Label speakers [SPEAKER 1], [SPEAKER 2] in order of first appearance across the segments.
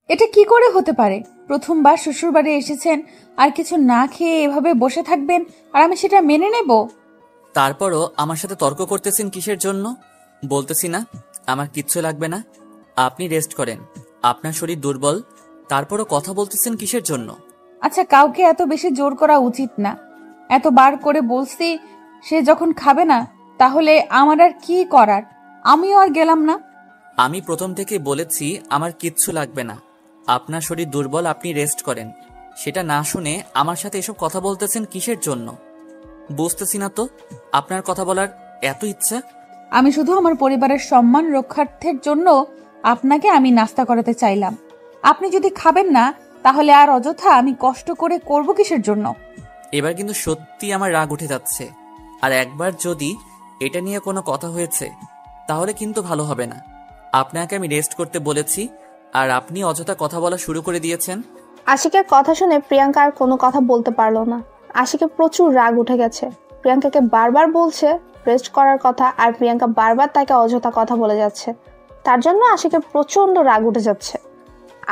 [SPEAKER 1] এটা কি করে হতে পারে? প্রথমবার শ্বশুর বাড়ি এসেছেন আর কিছু না খেয়ে এভাবে বসে থাকবেন আর আমি সেটা মেনে নেব?
[SPEAKER 2] তারপরও আমার সাথে তর্ক করতেছেন কিসের জন্য? বলতেছি না আমার কিচ্ছু লাগবে না, আপনি রেস্ট করেন, আপনার শরীর দুর্বল, তারপরও কথা বলতেছেন কিসের জন্য?
[SPEAKER 1] আচ্ছা, কাউকে এত বেশি জোর করা উচিত না। এতবার করে বলছি, সে যখন খাবে না তাহলে আমার আর কি করার? আমিও আর গেলাম না।
[SPEAKER 2] আমি প্রথম থেকে বলেছি আমার কিচ্ছু লাগবে না, আপনার শরীর দুর্বল, আপনি রেস্ট করেন। সেটা না শুনে আমার সাথে এসব কথা বলতেছেন কিসের জন্য? বুঝতেছি না তো আপনার কথা বলার এত ইচ্ছা।
[SPEAKER 1] আমি শুধু আমার পরিবারের সম্মান রক্ষার্থের জন্য আপনাকে আমি নাস্তা করাতে চাইলাম। আপনি যদি খাবেন না তাহলে আর অযথা আমি কষ্ট করে করব কিসের জন্য?
[SPEAKER 2] এবার কিন্তু সত্যি আমার রাগ উঠে যাচ্ছে, আর একবার যদি এটা নিয়ে কোনো কথা হয়েছে তাহলে কিন্তু ভালো হবে না। আপনাকে আমি রেস্ট করতে বলেছি আর আপনি অযথা কথা বলা শুরু করে দিয়েছেন।
[SPEAKER 3] আশিকের কথা শুনে প্রিয়াঙ্কা আর কোনো কথা বলতে পারলো না। আশিকের প্রচুর রাগ উঠে গেছে। প্রিয়াঙ্কাকে বারবার বলছে রেস্ট করার কথা, আর প্রিয়াঙ্কা বারবার তাকে অযথা কথা বলে যাচ্ছে। তার জন্য আশিকের প্রচন্ড রাগ উঠে যাচ্ছে।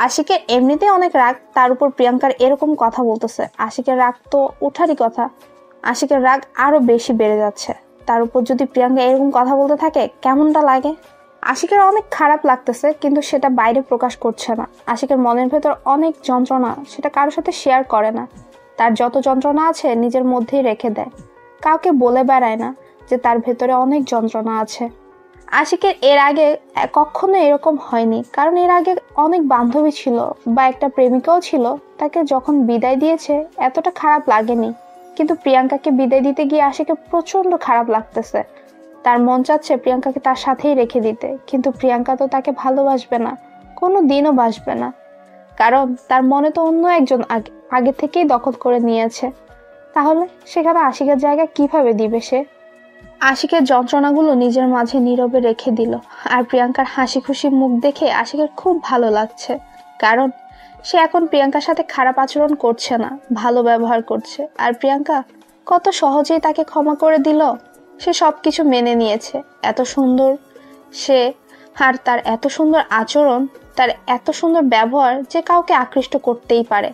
[SPEAKER 3] আশিকের এমনিতেই অনেক রাগ, তার উপর প্রিয়াঙ্কার এরকম কথা বলতেছে। আশিকের রাগ তো উঠারই কথা, আশিকের রাগ আরো বেশি বেড়ে যাচ্ছে। তার উপর যদি প্রিয়াঙ্কা এরকম কথা বলতে থাকে কেমনটা লাগে? আশিকের অনেক খারাপ লাগতেছে, কিন্তু সেটা বাইরে প্রকাশ করছে না। আশিকের মনের ভেতর অনেক যন্ত্রণা, সেটা কারোর সাথে শেয়ার করে না। তার যত যন্ত্রণা আছে নিজের মধ্যেই রেখে দেয়, কাউকে বলে বেড়ায় না যে তার ভেতরে অনেক যন্ত্রণা আছে। আশিকের এর আগে কখনো এরকম হয়নি, কারণ এর আগে অনেক বান্ধবী ছিল বা একটা প্রেমিকাও ছিল, তাকে যখন বিদায় দিয়েছে এতটা খারাপ লাগেনি। কিন্তু প্রিয়াঙ্কাকে বিদায় দিতে গিয়ে আশিকের প্রচন্ড খারাপ লাগতেছে। তার মন চাচ্ছে প্রিয়াঙ্কাকে তার সাথেই রেখে দিতে, কিন্তু প্রিয়াঙ্কা তো তাকে ভালোবাসবে না, কোনো দিনও বাসবে না, কারণ তার মনে তো অন্য একজন আগে থেকেই দখল করে নিয়েছে। তাহলে সেখানে আশিকের জায়গা কিভাবে দিবে সে? আশিকের যন্ত্রণাগুলো নিজের মাঝে নীরবে রেখে দিল। আর প্রিয়াঙ্কার হাসি খুশি মুখ দেখে আশিকের খুব ভালো লাগছে, কারণ সে এখন প্রিয়াঙ্কার সাথে খারাপ আচরণ করছে না, ভালো ব্যবহার করছে। আর প্রিয়াঙ্কা কত সহজেই তাকে ক্ষমা করে দিল। সে সবকিছু মেনে নিয়েছে। এত সুন্দর সে, আর তার এত সুন্দর আচরণ, তার এত সুন্দর ব্যবহার যে কাউকে আকৃষ্ট করতেই পারে।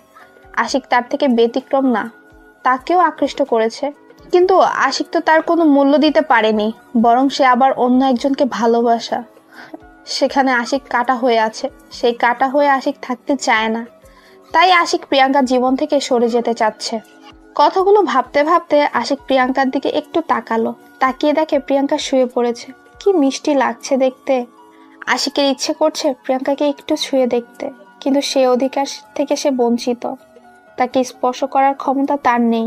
[SPEAKER 3] আশিক তার থেকে ব্যতিক্রম না, তাকেও আকৃষ্ট করেছে। কিন্তু আশিক তো তার কোনো মূল্য দিতে পারেনি, বরং সে আবার অন্য একজনকে ভালোবাসা। সেখানে আশিক কাটা হয়ে আছে, সেই কাটা হয়ে আশিক থাকতে চায় না। তাই আশিক প্রিয়াঙ্কার জীবন থেকে সরে যেতে চাচ্ছে। কথাগুলো ভাবতে ভাবতে আশিক প্রিয়াঙ্কার দিকে একটু তাকালো। তাকিয়ে দেখে প্রিয়াঙ্কা শুয়ে পড়েছে। কি মিষ্টি লাগছে দেখতে। আশিকের ইচ্ছে করছে প্রিয়াঙ্কাকে একটু ছুঁয়ে দেখতে, কিন্তু সে অধিকার থেকে সে বঞ্চিত। তাকে স্পর্শ করার ক্ষমতা তার নেই।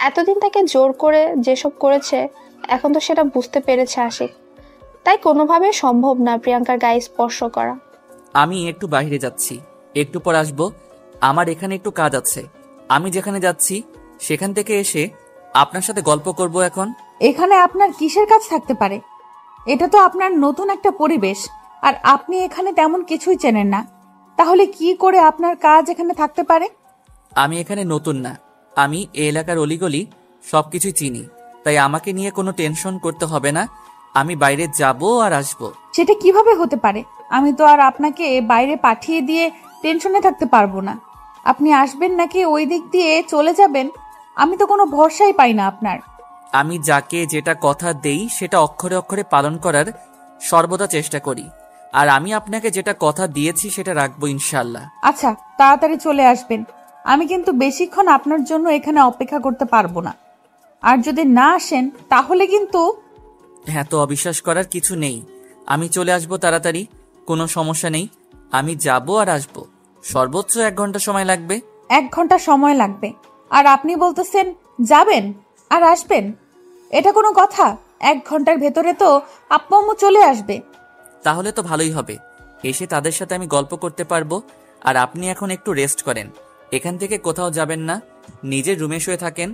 [SPEAKER 3] এতদিন তাকে জোর করে যেসব করেছে, এখন তো সেটা বুঝতে পেরেছে আশিক। তাই কোনোভাবে সম্ভব না প্রিয়াঙ্কার গায়ে স্পর্শ করা।
[SPEAKER 2] আমি একটু বাইরে যাচ্ছি, একটু পর আসবো। আমার এখানে একটু কাজ আছে, আমি যেখানে যাচ্ছি সেখান থেকে এসে আপনার সাথে গল্প করব। এখন
[SPEAKER 1] এখানে আপনার কিসের কাজ থাকতে পারে? এটা তো আপনার নতুন একটা পরিবেশ, আর আপনি এখানে তেমন কিছুই চেনেন না। তাহলে কি করে আপনার কাজ এখানে থাকতে পারে?
[SPEAKER 2] আমি এখানে নতুন না, আমি এই এলাকার অলিগলি সবকিছুই চিনি, তাই আমাকে নিয়ে কোনো টেনশন করতে হবে না। আমি বাইরে যাব আর আসবো।
[SPEAKER 1] সেটা কিভাবে হতে পারে? আমি তো আর আপনাকে বাইরে পাঠিয়ে দিয়ে টেনশনে থাকতে পারবো না। আপনি আসবেন নাকি ওই দিক দিয়ে চলে যাবেন, আমি তো কোনো ভরসাই পাই না আপনার।
[SPEAKER 2] আমি যাকে যেটা কথা দেই সেটা অক্ষরে অক্ষরে পালন করার সর্বদা চেষ্টা করি, আর আমি আপনাকে যেটা কথা দিয়েছি সেটা রাখবো ইনশাল্লাহ।
[SPEAKER 1] আচ্ছা, তাড়াতাড়ি চলে আসবেন। আমি কিন্তু বেশিক্ষণ আপনার জন্য এখানে অপেক্ষা করতে পারবো না। আর যদি না আসেন তাহলে কিন্তু...
[SPEAKER 2] হ্যাঁ, তো অবিশ্বাস করার কিছু নেই, আমি চলে আসবো তাড়াতাড়ি, কোনো সমস্যা নেই। আমি যাব আর আসবো, সর্বোচ্চ 1 ঘন্টা সময় লাগবে।
[SPEAKER 1] 1 ঘন্টা সময় লাগবে? আর আপনি বলতেছেন যাবেন আর আসবেন? এটা কোনো কথা? 1 ঘন্টার ভেতরে তো আব্বু আম্মু চলে আসবে।
[SPEAKER 2] তাহলে তো ভালোই হবে, এসে তাদের সাথে আমি গল্প করতে পারবো। আর আপনি এখন একটু রেস্ট করেন, এখান থেকে কোথাও যাবেন না, নিজের রুমে শুয়ে থাকেন।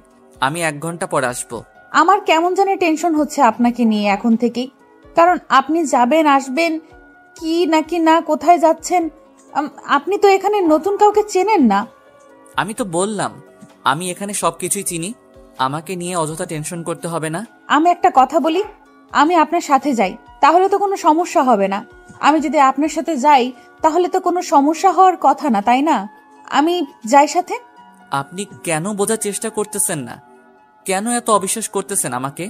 [SPEAKER 2] আমি 1 ঘন্টা পর আসবো।
[SPEAKER 1] আমার কেমন জানি টেনশন হচ্ছে আপনাকে নিয়ে এখন থেকেই, কারণ আপনি যাবেন আসবেন কি নাকি না, কোথায় যাচ্ছেন। আপনি তো এখানে নতুন কাউকে চেনেন না।
[SPEAKER 2] আমি তো বললাম আমি এখানে সবকিছুই চিনি, আমাকে নিয়ে অযথা টেনশন করতে হবে না।
[SPEAKER 1] আমি একটা কথা বলি, আমি আপনার সাথে যাই, তাহলে তো কোনো সমস্যা হবে না। আমি যদি আপনার সাথে যাই তাহলে তো কোনো সমস্যা হওয়ার কথা না, তাই না? আমি যাই সাথে।
[SPEAKER 2] আপনি কেন বোঝার চেষ্টা করতেছেন না? কেন এত অবিশ্বাস করতেছেন আমাকে?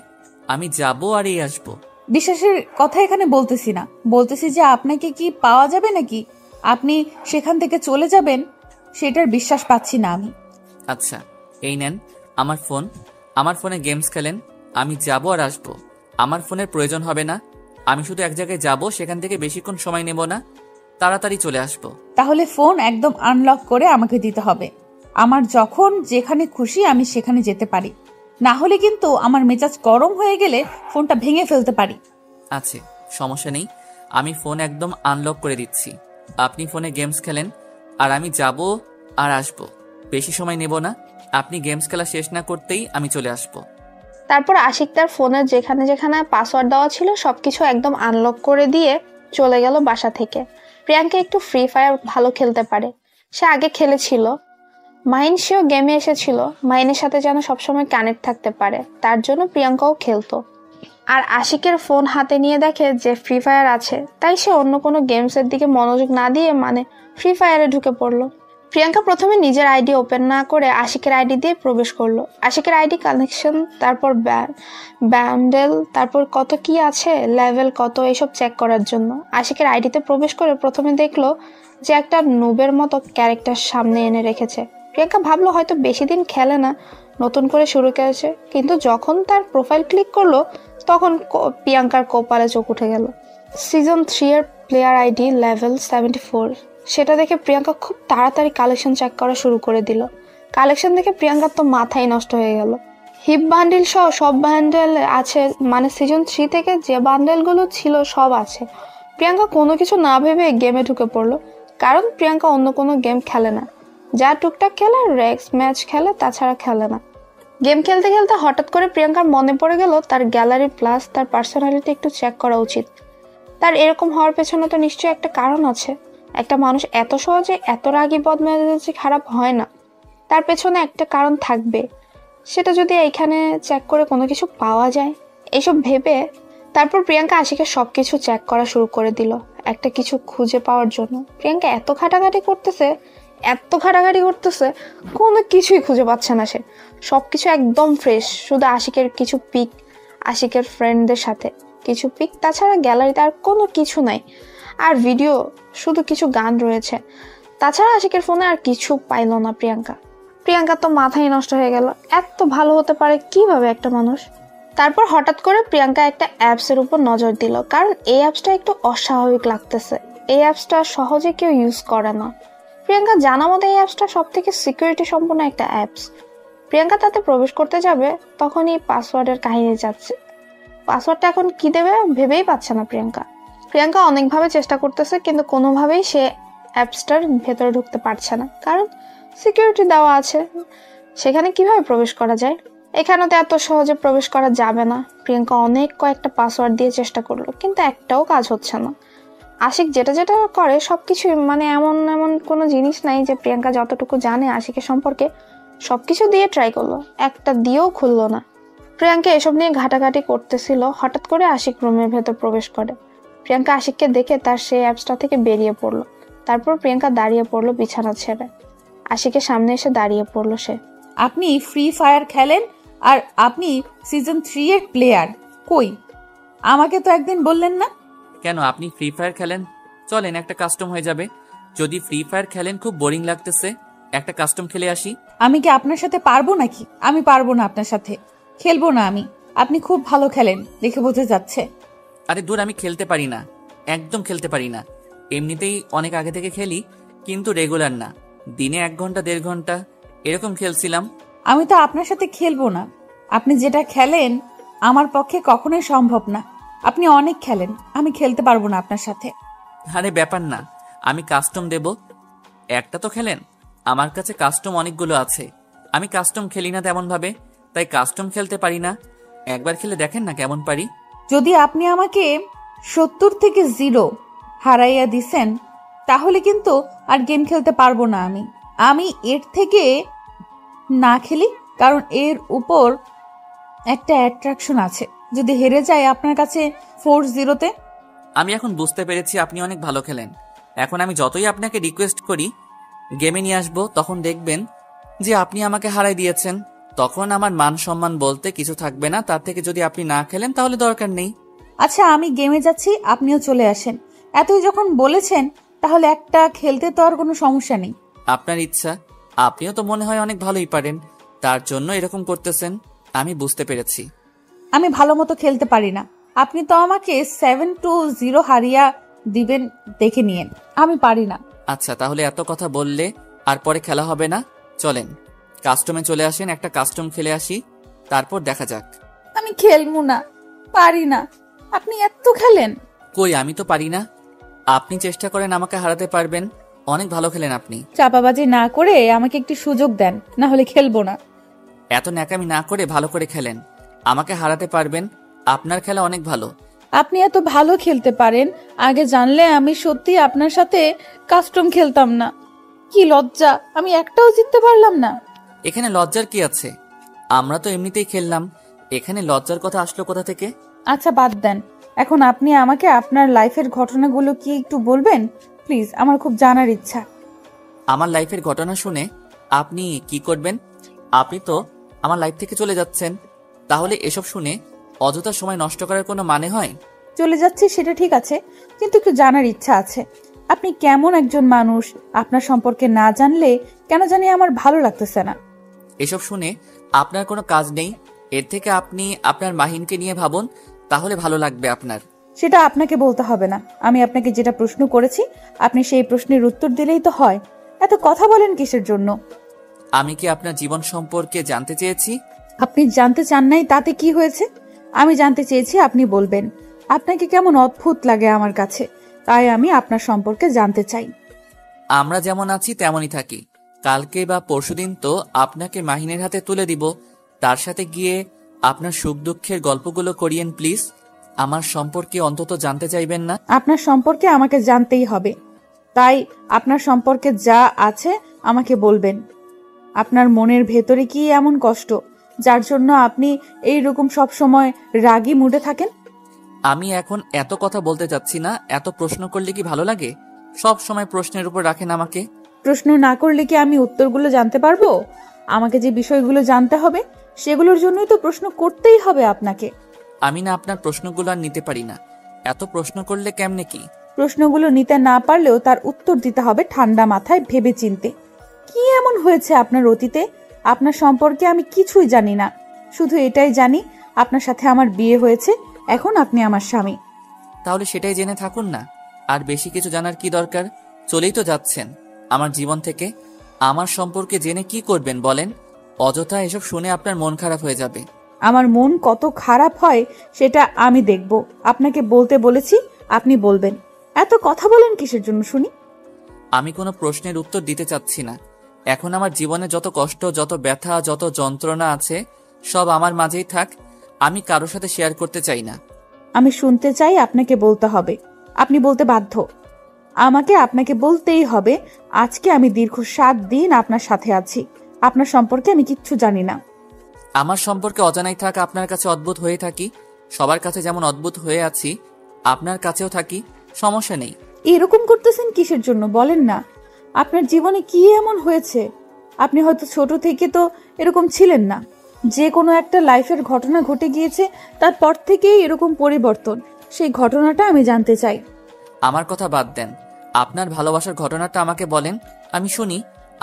[SPEAKER 2] আমি যাব আর এই আসবো।
[SPEAKER 1] বিশ্বাসের কথা এখানে বলতেছি না, বলতেছি যে আপনাকে কি পাওয়া যাবে নাকি আপনি সেখান থেকে চলে যাবেন, সেটার বিশ্বাস পাচ্ছি না আমি।
[SPEAKER 2] আচ্ছা, এই নেন আমার ফোন। আমার ফোনে গেমস খেলেন। আমি যাব আর আসবো। আমার ফোনের প্রয়োজন হবে না। আমি শুধু এক জায়গায় যাব, সেখান থেকে বেশিক্ষণ সময় নেব না, তাড়াতাড়ি চলে আসবো।
[SPEAKER 1] তাহলে ফোন একদম আনলক করে আমাকে দিতে হবে। আমার যখন যেখানে খুশি আমি সেখানে যেতে পারি, না হলে কিন্তু আমার মেজাজ গরম হয়ে গেলে ফোনটা ভেঙে ফেলতে পারি।
[SPEAKER 2] আছে, সমস্যা নেই। আমি ফোন একদম আনলক করে দিচ্ছি। আপনি ফোনে গেমস খেলেন আর আমি যাব আর আসবো। বেশি সময় নেব না। আপনি গেমস খেলা শেষ না করতেই আমি চলে আসবো।
[SPEAKER 3] তারপর আশিক তার ফোনের যেখানে যেখানে পাসওয়ার্ড দেওয়া ছিল সবকিছু একদম আনলক করে দিয়ে চলে গেল বাসা থেকে। প্রিয়াঙ্কা একটু ফ্রি ফায়ার ভালো খেলতে পারে, সে আগে খেলেছিল। মাহিন সেও গেমে এসেছিল, মাহিনের সাথে যেন সবসময় কানেক্ট থাকতে পারে, তার জন্য প্রিয়াঙ্কাও খেলতো। আর আশিকের ফোন হাতে নিয়ে দেখে যে ফ্রি ফায়ার আছে, তাই সে অন্য কোনো গেমসের দিকে মনোযোগ না দিয়ে ফ্রি ফায়ারে ঢুকে পড়লো। প্রিয়াঙ্কা প্রথমে নিজের আইডি ওপেন না করে আশিকের আইডি দিয়ে প্রবেশ করলো। আশিকের আইডি কানেকশন, তারপর ব্যান্ডেল, তারপর কত কি আছে, লেভেল কত, এসব চেক করার জন্য আশিকের আইডিতে প্রবেশ করে প্রথমে দেখলো যে একটা নুবের মতো ক্যারেক্টার সামনে এনে রেখেছে। প্রিয়াঙ্কা ভাবলো হয়তো বেশি দিন খেলে না, নতুন করে শুরু করেছে, কিন্তু যখন তার প্রোফাইল ক্লিক করলো তখন প্রিয়াঙ্কার কপালে চোখ উঠে গেল। সিজন 3 এর প্লেয়ার আইডি লেভেল 74, সেটা দেখে প্রিয়াঙ্কা খুব তাড়াতাড়ি কালেকশন চেক করা শুরু করে দিল। কালেকশন দেখে প্রিয়াঙ্কার তো মাথাই নষ্ট হয়ে গেল। হিপ বান্ডেল সহ সব বান্ডেল আছে, সিজন 3 থেকে যে বান্ডেলগুলো ছিল সব আছে। প্রিয়াঙ্কা কোনো কিছু না ভেবে গেমে ঢুকে পড়লো, কারণ প্রিয়াঙ্কা অন্য কোনো গেম খেলে না, যা টুকটাক খেলে রেক্স ম্যাচ খেলে, তাছাড়া খেলে না। গেম খেলতে খেলতে হঠাৎ করে প্রিয়াঙ্কার মনে পড়ে গেল তার গ্যালারি প্লাস তার পার্সোনালিটি একটু চেক করা উচিত। তার এরকম হওয়ার পেছনে তো নিশ্চয়ই একটা কারণ আছে। একটা মানুষ এত সহজে এত রাগী বদমেজাজি খারাপ হয় না, তার পেছনে একটা কারণ থাকবে। সেটা যদি এখানে চেক করে কোনো কিছু পাওয়া যায়, এইসব ভেবে তারপর প্রিয়াঙ্কা আশিকের সবকিছু চেক করা শুরু করে দিল একটা কিছু খুঁজে পাওয়ার জন্য। প্রিয়াঙ্কা এত ঘাটাঘাটি করতেছে, কোনো কিছুই খুঁজে পাচ্ছে না সে। সবকিছু একদম ফ্রেশ, শুধু আশিকের কিছু পিক, আশিকের ফ্রেন্ডদের সাথে কিছু পিক, তাছাড়া গ্যালারিতে আর কোনো কিছু নাই। আর ভিডিও, শুধু কিছু গান রয়েছে, তাছাড়া আশিকের ফোনে আর কিছু পাইল না প্রিয়াঙ্কা তো মাথায় নষ্ট হয়ে গেল, এত ভালো হতে পারে কিভাবে একটা মানুষ। তারপর হঠাৎ করে প্রিয়াঙ্কা একটা অ্যাপসের উপর নজর দিল, কারণ এই অ্যাপসটা একটু অস্বাভাবিক লাগতেছে। এই অ্যাপসটা সহজে কেউ ইউজ করে না। প্রিয়াঙ্কা জানা মতো এই অ্যাপসটা সব থেকে সিকিউরিটি সম্পন্ন একটা অ্যাপস। প্রিয়াঙ্কা তাতে প্রবেশ করতে যাবে, তখনই পাসওয়ার্ডের কাহিনী যাচ্ছে। পাসওয়ার্ডটা এখন কি দেবে ভেবেই পাচ্ছে না প্রিয়াঙ্কা অনেকভাবে চেষ্টা করতেছে, কিন্তু কোনোভাবেই সে অ্যাপসটার ভেতরে ঢুকতে পারছে না, কারণ সিকিউরিটি দেওয়া আছে। সেখানে কিভাবে প্রবেশ করা যায়? এখানে তো এত সহজে প্রবেশ করা যাবে না। প্রিয়াঙ্কা কয়েকটা পাসওয়ার্ড দিয়ে চেষ্টা করলো, কিন্তু একটাও কাজ হচ্ছে না। আশিক যেটা যেটা করে সবকিছু এমন কোনো জিনিস নাই যে প্রিয়াঙ্কা যতটুকু জানে আশিকের সম্পর্কে সবকিছু দিয়ে ট্রাই করলো, একটা দিয়েও খুললো না। প্রিয়াঙ্কা এসব নিয়ে ঘাটাঘাটি করতেছিল, হঠাৎ করে আশিক রুমের ভেতর প্রবেশ করে। প্রিয়াঙ্কা আশিককে দেখে তার সেই অ্যাপসটা থেকে বেরিয়ে পড়লো। তারপর প্রিয়াঙ্কা দাঁড়িয়ে পড়লো বিছানা ছেড়ে, আশিকের সামনে এসে দাঁড়িয়ে পড়লো সে।
[SPEAKER 1] আপনি ফ্রি ফায়ার খেলেন আর আপনি সিজন 3 এর প্লেয়ার, কই? আমাকে তো একদিন বললেন না।
[SPEAKER 2] কেন, আপনি ফ্রি ফায়ার খেলেন? চলেন একটা কাস্টম হয়ে যাবে। যদি ফ্রি ফায়ার খেলেন খুব বোরিং লাগতেছে, একটা কাস্টম খেলে আসি।
[SPEAKER 1] আমি কি আপনার সাথে পারবো নাকি? আমি পারবো না আপনার সাথে, খেলবো না আমি। আপনি খুব ভালো খেলেন দেখে বোঝা যাচ্ছে।
[SPEAKER 2] আরে দূর, আমি খেলতে পারি না, একদম খেলতে পারি না। এমনিতেই অনেক আগে থেকে খেলি, কিন্তু রেগুলার না। দিনে 1 ঘন্টা 1.5 ঘন্টা এরকম খেলছিলাম।
[SPEAKER 1] আমি তো আপনার সাথে খেলবো না। আপনি যেটা খেলেন আমার পক্ষে কখনোই সম্ভব না। আপনি অনেক খেলেন, আমি খেলতে পারবো না আপনার সাথে।
[SPEAKER 2] আরে ব্যাপার না, আমি কাস্টম দেব। একটা তো খেলেন, আমার কাছে কাস্টম অনেকগুলো আছে। আমি কাস্টম খেলি না তেমন ভাবে, তাই কাস্টম খেলতে পারি না। একবার খেলে দেখেন না কেমন পারি।
[SPEAKER 1] যদি আপনি আমাকে 70 থেকে 0 হারাইয়া দিছেন, তাহলে কিন্তু আর গেম খেলতে পারবো না আমি এর থেকে না খেলি, কারণ এর উপর একটা অ্যাট্রাকশন আছে। যদি হেরে যায় আপনার কাছে 4-0-তে,
[SPEAKER 2] আমি এখন বুঝতে পেরেছি আপনি অনেক ভালো খেলেন। এখন আমি যতই আপনাকে রিকোয়েস্ট করি গেমে নিয়ে আসবো, তখন দেখবেন যে আপনি আমাকে হারাই দিয়েছেন। তখন আমার মান সম্মান বলতে কিছু থাকবে না। তার থেকে যদি আপনি না খেলেন তাহলে দরকার নেই।
[SPEAKER 1] আচ্ছা, আমি গেমে যাচ্ছি, আপনিও চলে আসেন। এতই যখন বলেছেন তাহলে একটা খেলতে তো আর কোনো সমস্যা নেই।
[SPEAKER 2] আপনার ইচ্ছা। আপনিও তো মনে হয় অনেক ভালোই পারেন, তার জন্য এরকম করতেছেন। আমি বুঝতে পেরেছি।
[SPEAKER 1] আমি ভালো মতো খেলতে পারি না। আপনি তো আমাকে 7-0 হারিয়ে দিবেন, দেখে নিয়েন। আমি পারি না।
[SPEAKER 2] আচ্ছা, তাহলে এত কথা বললে আর পরে খেলা হবে না। চলেন কাস্টমে চলে আসেন, একটা কাস্টম খেলে আসি, তারপর দেখা যাক।
[SPEAKER 1] আমি খেলবো না, পারি না। আপনি এত খেলেন।
[SPEAKER 2] কই, আমি তো পারি না। আপনি চেষ্টা করেন, আমাকে হারাতে পারবেন। অনেক ভালো খেলেন আপনি।
[SPEAKER 1] চাপাবাজি না করে আমাকে একটু সুযোগ দেন, না হলে খেলবো না।
[SPEAKER 2] এত ন্যাকামি না করে ভালো করে খেলেন, আমাকে হারাতে পারবেন। আপনার খেলা অনেক ভালো।
[SPEAKER 1] আপনি এত ভালো খেলতে পারেন, আগে জানলে আমি সত্যি আপনার সাথে কাস্টম খেলতাম না। কি লজ্জা, আমি একটাও জিততে পারলাম না।
[SPEAKER 2] এখানে লজ্জার কি আছে? আমরা তো এমনিতেই খেললাম, এখানে লজ্জার কথা আসলো কোথা থেকে?
[SPEAKER 1] আচ্ছা বাদ দেন, এখন আপনি আমাকে আপনার লাইফের ঘটনাগুলো কি একটু বলবেন প্লিজ? আমার খুব জানার ইচ্ছা।
[SPEAKER 2] আমার লাইফের ঘটনা শুনে আপনি কি করবেন? আপনি তো আমার লাইফ থেকে চলে যাচ্ছেন, তাহলে এসব শুনে অযথা সময় নষ্ট করার কোনো মানে হয়?
[SPEAKER 1] চলে যাচ্ছি সেটা ঠিক আছে, কিন্তু একটু জানার ইচ্ছা আছে। আপনি কেমন একজন মানুষ, আপনার সম্পর্কে না জানলে কেন জানি আমার ভালো লাগতেছে না।
[SPEAKER 2] এসব শুনে আপনার কোনো কাজ নেই, এর থেকে আপনি আপনার মাহিনকে নিয়ে ভাবুন, তাহলে ভালো লাগবে আপনার।
[SPEAKER 1] সেটা আপনাকে বলতে হবে না। আমি আপনাকে যেটা প্রশ্ন করেছি আপনি সেই প্রশ্নের উত্তর দিলেই তো হয়। এত কথা বলেন কিসের জন্য?
[SPEAKER 2] আমি কি আপনার জীবন সম্পর্কে জানতে চেয়েছি?
[SPEAKER 1] আপনি জানতে চান নাই তাতে কি হয়েছে? আমি জানতে চেয়েছি, আপনি বলবেন। আপনাকে কেমন অদ্ভুত লাগে আমার কাছে, তাই আমি আপনার সম্পর্কে জানতে চাই।
[SPEAKER 2] আমরা যেমন আছি তেমনই থাকি। কালকে বা পরশুদিন তো আপনাকে মাহিনের হাতে তুলে দিব, তার সাথে গিয়ে আপনার সুখ দুঃখের গল্পগুলো করিয়েন প্লিজ। আমার সম্পর্কে অন্তত জানতে চাইবেন না?
[SPEAKER 1] আপনার সম্পর্কে আমাকে জানতেই হবে, তাই আপনার সম্পর্কে যা আছে আমাকে বলবেন। আপনার মনের ভেতরে কি এমন কষ্ট যার জন্য আপনি এইরকম সব সময় রাগী মুডে থাকেন?
[SPEAKER 2] আমি এখন এত কথা বলতে চাচ্ছি না। এত প্রশ্ন করলে কি ভালো লাগে? সব সময় প্রশ্নের উপর রাখেন আমাকে।
[SPEAKER 1] প্রশ্ন না করলে কি আমি উত্তরগুলো জানতে পারবো? আমাকে যে বিষয়গুলো জানতে হবে সেগুলোর জন্যই তো প্রশ্ন করতেই হবে আপনাকে।
[SPEAKER 2] আমি না আপনার প্রশ্নগুলো আর নিতে পারি না। এত প্রশ্ন করলে কেমনে কি?
[SPEAKER 1] প্রশ্নগুলো নিতে না পারলেও তার উত্তর দিতে হবে ঠান্ডা মাথায়, ভেবে চিনতে। কি এমন হয়েছে আপনার অতীতে? আপনার সম্পর্কে আমি কিছুই জানি না, শুধু এটাই জানি আপনার সাথে আমার বিয়ে হয়েছে, এখন আপনি আমার স্বামী।
[SPEAKER 2] তাহলে সেটাই জেনে থাকুন না, আর বেশি কিছু জানার কি দরকার? চলেই তো যাচ্ছেন আমার জীবন থেকে। আমার সম্পর্কে জেনে কি করবেন বলেন? অযথা এসব শুনে আপনার মন খারাপ হয়ে যাবে।
[SPEAKER 1] আমার মন কত খারাপ হয় সেটা আমি দেখব। আপনাকে বলতে বলেছি, আপনি বলবেন। এত কথা বলেন কিসের জন্য শুনি?
[SPEAKER 2] আমি কোনো প্রশ্নের উত্তর দিতে চাচ্ছি না। এখন আমার জীবনে যত কষ্ট, যত ব্যথা, যত যন্ত্রণা আছে সব আমার মাঝেই থাক। আমি কারোর সাথে শেয়ার করতে চাই না।
[SPEAKER 1] আমি শুনতে চাই, আপনাকে বলতে হবে। আপনি বলতে বাধ্য। আমাকে আপনাকে বলতেই হবে। আজকে আমি দীর্ঘ 7 দিন আপনার সাথে আছি, আপনার সম্পর্কে আমি কিচ্ছু জানি না।
[SPEAKER 2] আমার সম্পর্কে অজানাই থাক, আপনার কাছে অদ্ভুত হয়ে থাকি। সবার কাছে যেমন অদ্ভুত হয়ে আছি, আপনার কাছেও থাকি, সমস্যা নেই।
[SPEAKER 1] এরকম করতেছেন কিসের জন্য বলেন না? আপনার জীবনে কি এমন হয়েছে? আপনি হয়তো ছোট থেকে তো এরকম ছিলেন না, যে কোনো একটা লাইফের ঘটনা ঘটে গিয়েছে, তারপর থেকেই এরকম পরিবর্তন। সেই ঘটনাটা আমি জানতে চাই।
[SPEAKER 2] আমার কথা বাদ দেন, আপনার ভালোবাসার ঘটনাটা আমাকে বলেন, আমি শুনি।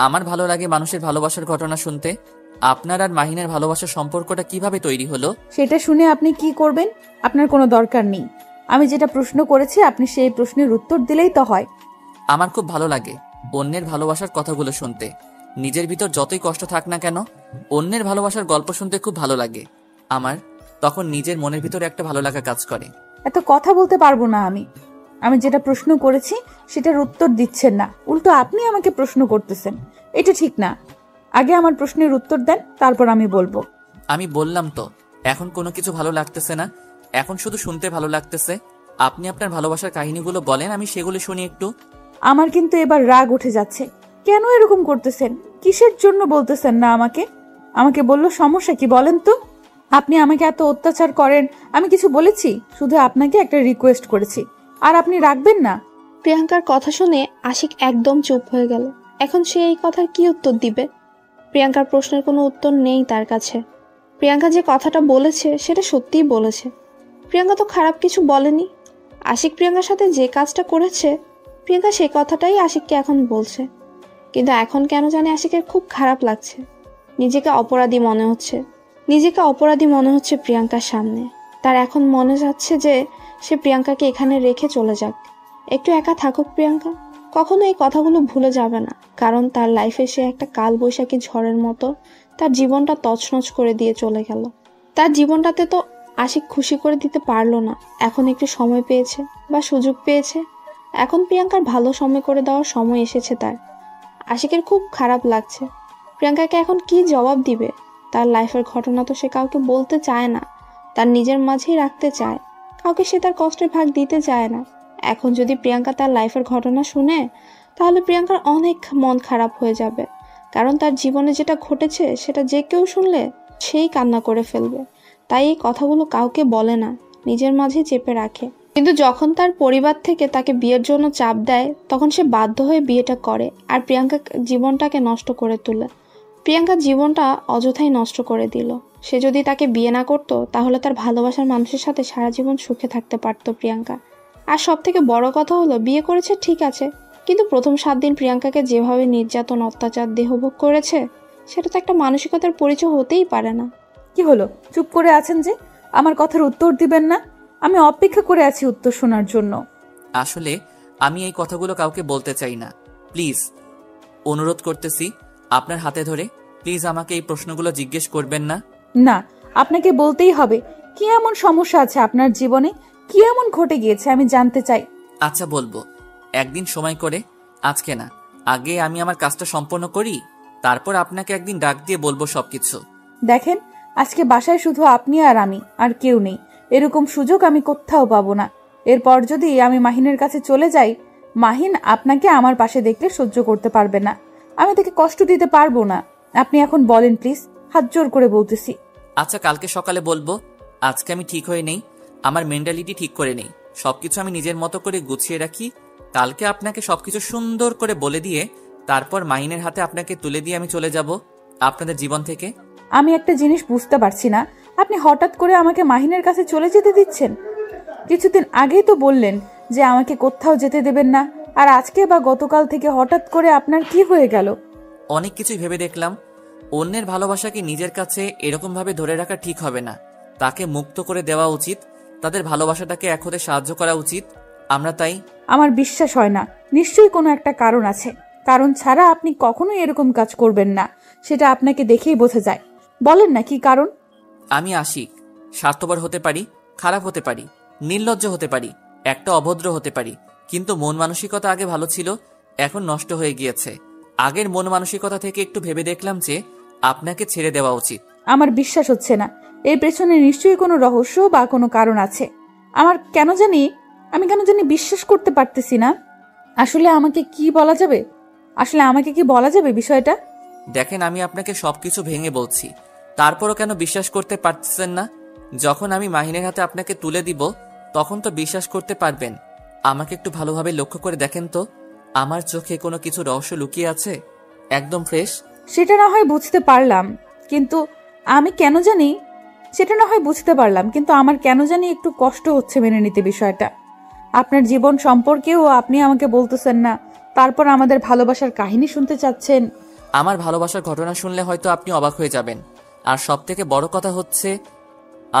[SPEAKER 2] আমার ভালো লাগে মানুষের ভালোবাসার ঘটনা শুনতে। আপনার আর মাহিনের ভালোবাসার সম্পর্কটা কিভাবে তৈরি হলো?
[SPEAKER 1] সেটা শুনে আপনি কি করবেন? আপনার কোনো দরকার নেই। আমি যেটা প্রশ্ন করেছি আপনি সেই প্রশ্নের উত্তর দিলেই তো হয়।
[SPEAKER 2] আমার খুব ভালো লাগে অন্যের ভালোবাসার কথাগুলো শুনতে। নিজের ভিতর যতই কষ্ট থাক না কেন, অন্যের ভালোবাসার গল্প শুনতে খুব ভালো লাগে আমার। তখন নিজের মনের ভিতরে একটা ভালো লাগা কাজ করে।
[SPEAKER 1] এত কথা বলতে পারবো না আমি যেটা প্রশ্ন করেছি সেটার উত্তর দিচ্ছেন না, উল্টো আপনি আমাকে প্রশ্ন করতেছেন। এটা ঠিক না। আগে আমার প্রশ্নের উত্তর দেন, তারপর আমি বলবো।
[SPEAKER 2] আমি বললাম তো, এখন কোনো কিছু ভালো লাগতেছে না, এখন শুধু শুনতে ভালো লাগতেছে। আপনি আপনার ভালোবাসার কাহিনীগুলো বলেন, আমি সেগুলো শুনি একটু।
[SPEAKER 1] আমার কিন্তু এবার রাগ উঠে যাচ্ছে। কেন এরকম করতেছেন? কিসের জন্য বলতেছেন না আমাকে? আমাকে বললো সমস্যা কি বলেন তো? আপনি আমাকে এত অত্যাচার করেন, আমি কিছু বলেছি? শুধু আপনাকে একটা রিকোয়েস্ট করেছি, আর আপনি রাখবেন না?
[SPEAKER 3] প্রিয়াঙ্কার কথা শুনে আশিক একদম চুপ হয়ে গেল। এখন সে এই কথার কি উত্তর দিবে? প্রিয়াঙ্কার প্রশ্নের কোনো উত্তর নেই তার কাছে। প্রিয়াঙ্কা যে কথাটা বলেছে সেটা সত্যিই বলেছে। প্রিয়াঙ্কা তো খারাপ কিছু বলেনি। আশিক প্রিয়াঙ্কার সাথে যে কাজটা করেছে, প্রিয়াঙ্কা সেই কথাটাই আশিককে এখন বলছে। কিন্তু এখন কেন জানি আশিকের খুব খারাপ লাগছে। নিজেকে অপরাধী মনে হচ্ছে প্রিয়াঙ্কার সামনে। তার এখন মনে যাচ্ছে যে সে প্রিয়াঙ্কাকে এখানে রেখে চলে যাক, একটু একা থাকুক প্রিয়াঙ্কা। কখনো এই কথাগুলো ভুলে যাবে না, কারণ তার লাইফে সে একটা কালবৈশাখী ঝড়ের মতো তার জীবনটা তছনছ করে দিয়ে চলে গেল। তার জীবনটাতে তো আশিক খুশি করে দিতে পারলো না। এখন একটু সময় পেয়েছে বা সুযোগ পেয়েছে, এখন প্রিয়াঙ্কার ভালো সময় করে দেওয়ার সময় এসেছে তার। আশিকের খুব খারাপ লাগছে। প্রিয়াঙ্কাকে এখন কি জবাব দিবে? তার লাইফের ঘটনা তো সে কাউকে বলতে চায় না, তার নিজের মাঝেই রাখতে চায়। কাউকে সে তার কষ্টের ভাগ দিতে চায় না। এখন যদি প্রিয়াঙ্কা তার লাইফের ঘটনা শুনে, তাহলে প্রিয়াঙ্কার অনেক মন খারাপ হয়ে যাবে। কারণ তার জীবনে যেটা ঘটেছে সেটা যে কেউ শুনলে সেই কান্না করে ফেলবে। তাই এই কথাগুলো কাউকে বলে না, নিজের মাঝে চেপে রাখে। কিন্তু যখন তার পরিবার থেকে তাকে বিয়ের জন্য চাপ দেয়, তখন সে বাধ্য হয়ে বিয়েটা করে আর প্রিয়াঙ্কা জীবনটাকে নষ্ট করে তোলে। প্রিয়াঙ্কার জীবনটা অযথাই নষ্ট করে দিল। সে যদি তাকে বিয়ে না করতো, তাহলে তার ভালোবাসার মানুষের সাথে সারা জীবন সুখে থাকতে পারতো প্রিয়াঙ্কা। আর সব থেকে বড় কথা হলো, বিয়ে করেছে ঠিক আছে, কিন্তু প্রথম 7 দিন প্রিয়াঙ্কাকে যেভাবে নির্যাতন অত্যাচার দেহভোগ করেছে, সেটা তো একটা মানসিকতার পরিচয় হতেই পারে না।
[SPEAKER 1] কি হলো, চুপ করে আছেন যে? আমার কথার উত্তর দিবেন না? আমি অপেক্ষা করে আছি উত্তর শোনার জন্য।
[SPEAKER 2] আসলে আমি এই কথাগুলো কাউকে বলতে চাই না। প্লিজ, অনুরোধ করতেছি আপনার হাতে ধরে, প্লিজ আমাকে এই প্রশ্নগুলো জিজ্ঞেস করবেন না।
[SPEAKER 1] না, আপনাকে বলতেই হবে। কি এমন সমস্যা আছে আপনার জীবনে? কি এমন ঘটে গিয়েছে আমি জানতে চাই।
[SPEAKER 2] আচ্ছা বলবো, একদিন সময় করে, আজকে না, আগে আমি আমার কাজটা সম্পন্ন করি, তারপর আপনাকে একদিন ডাক দিয়ে বলবো সবকিছু।
[SPEAKER 1] দেখেন, আজকে বাসায় শুধু আপনি আর আমি, আর কেউ নেই। এরকম সুযোগ আমি কোথাও পাবো না। এরপর যদি আমি মাহিনের কাছে চলে যাই, মাহিন আপনাকে আমার পাশে দেখলে সহ্য করতে পারবে না। আমি তাকে কষ্ট দিতে পারবো না। আপনি এখন বলেন প্লিজ, হাত জোর করে বলতেছি।
[SPEAKER 2] আচ্ছা, কালকে সকালে বলবো। আজকে আমি ঠিক হয়ে নেই, আমার মেন্টালিটি ঠিক করে নেই, সবকিছু আমি নিজের মতো করে গুছিয়ে রাখি। কালকে আপনাকে সবকিছু সুন্দর করে বলে দিয়ে তারপর মাহিনের হাতে আপনাকে তুলে দিয়ে আমি চলে যাব আপনাদের জীবন থেকে।
[SPEAKER 1] আমি একটা জিনিস বুঝতে পারছি না, আপনি হঠাৎ করে আমাকে মাহিনের কাছে চলে যেতে দিচ্ছেন? কিছুদিন আগেই তো বললেন যে আমাকে কোথাও যেতে দেবেন না, আর আজকে বা গতকাল থেকে হঠাৎ করে আপনার কি হয়ে গেল?
[SPEAKER 2] অনেক কিছুই ভেবে দেখলাম, অন্যের ভালোবাসাকে নিজের কাছে এরকম ভাবে ধরে রাখা ঠিক হবে না, তাকে মুক্ত করে দেওয়া উচিত, তাদের ভালোবাসাটাকে এক হতে সাহায্য করা উচিত। আমরা তাই।
[SPEAKER 1] আমার বিশ্বাস হয় না। নিশ্চয়ই কোনো একটা কারণ আছে। কারণ ছাড়া আপনি কখনোই এরকম কাজ করবেন না, সেটা আপনাকে দেখেই বোঝা যায়। বলেন না কি কারণ?
[SPEAKER 2] আমি আশিক, স্বার্থপর হতে পারি, খারাপ হতে পারি, নির্লজ্জ হতে পারি, একটা অভদ্র হতে পারি, কিন্তু মন মানসিকতা আগে ভালো ছিল, এখন নষ্ট হয়ে গিয়েছে। আগের মন মানসিকতা থেকে একটু ভেবে দেখলাম যে আপনাকে ছেড়ে দেওয়া উচিত।
[SPEAKER 1] আমার বিশ্বাস হচ্ছে না। এর পেছনে নিশ্চয়ই কোনো রহস্য বা কোনো কারণ আছে। আমি কেন জানি বিশ্বাস করতে পারতেছি না। আসলে আমাকে কি বলা যাবে বিষয়টা?
[SPEAKER 2] দেখেন, আমি আপনাকে সবকিছু ভেঙে বলছি, তারপরও কেন বিশ্বাস করতে পারতেছেন না? যখন আমি মাহিনের হাতে আপনাকে তুলে দিব, তখন তো বিশ্বাস করতে পারবেন। আমাকে একটু ভালোভাবে লক্ষ্য করে দেখেন তো, আমার চোখে কোনো কিছু রহস্য লুকিয়ে আছে? একদম ফ্রেশ।
[SPEAKER 1] সেটা না হয় বুঝতে পারলাম, কিন্তু আমার কেন জানি একটু কষ্ট হচ্ছে মেনে নিতে বিষয়টা। আপনার জীবন সম্পর্কেও আপনি আমাকে বলতেছেন না, তারপর আমাদের ভালোবাসার কাহিনী শুনতে চাচ্ছেন।
[SPEAKER 2] আমার ভালোবাসার ঘটনা শুনলে হয়তো আপনি অবাক হয়ে যাবেন। আর সব থেকে বড় কথা হচ্ছে,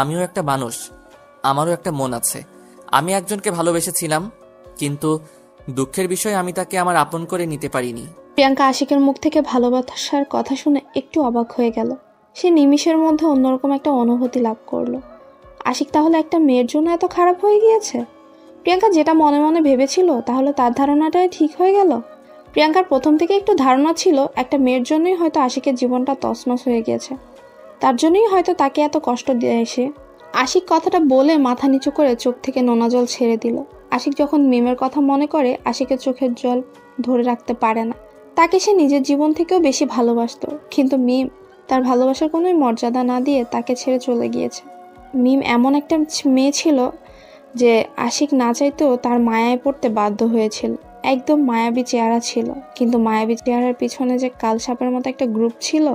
[SPEAKER 2] আমিও একটা মানুষ, আমারও একটা মন আছে। আমি একজনকে ভালোবেসেছিলাম, কিন্তু দুঃখের বিষয় আমি তাকে আমার আপন করে নিতে পারিনি।
[SPEAKER 3] প্রিয়াঙ্কা আশিকের মুখ থেকে ভালোবাসার কথা শুনে একটু অবাক হয়ে গেল। সে নিমিষের মধ্যে অন্যরকম একটা অনুভূতি লাভ করলো। আশিক তাহলে একটা মেয়ের জন্য এত খারাপ হয়ে গিয়েছে? প্রিয়াঙ্কা যেটা মনে মনে ভেবেছিল, তাহলে তার ধারণাটাই ঠিক হয়ে গেল। প্রিয়াঙ্কার প্রথম থেকে একটু ধারণা ছিল একটা মেয়ের জন্যই হয়তো আশিকের জীবনটা তছনছ হয়ে গেছে, তার জন্যই হয়তো তাকে এত কষ্ট দিয়ে এসে। আশিক কথাটা বলে মাথা নিচু করে চোখ থেকে নোনা জল ছেড়ে দিল। আশিক যখন মিমের কথা মনে করে, আশিকের চোখের জল ধরে রাখতে পারে না। তাকে সে নিজের জীবন থেকেও বেশি ভালোবাসত, কিন্তু মিম তার ভালোবাসার কোনোই মর্যাদা না দিয়ে তাকে ছেড়ে চলে গিয়েছে। মিম এমন একটা মেয়ে ছিল যে আশিক না চাইতেও তার মায়ায় পড়তে বাধ্য হয়েছিল। একদম মায়াবী চেহারা ছিল, কিন্তু মায়াবী চেহারার পিছনে যে কাল সাপের মতো একটা গ্রুপ ছিল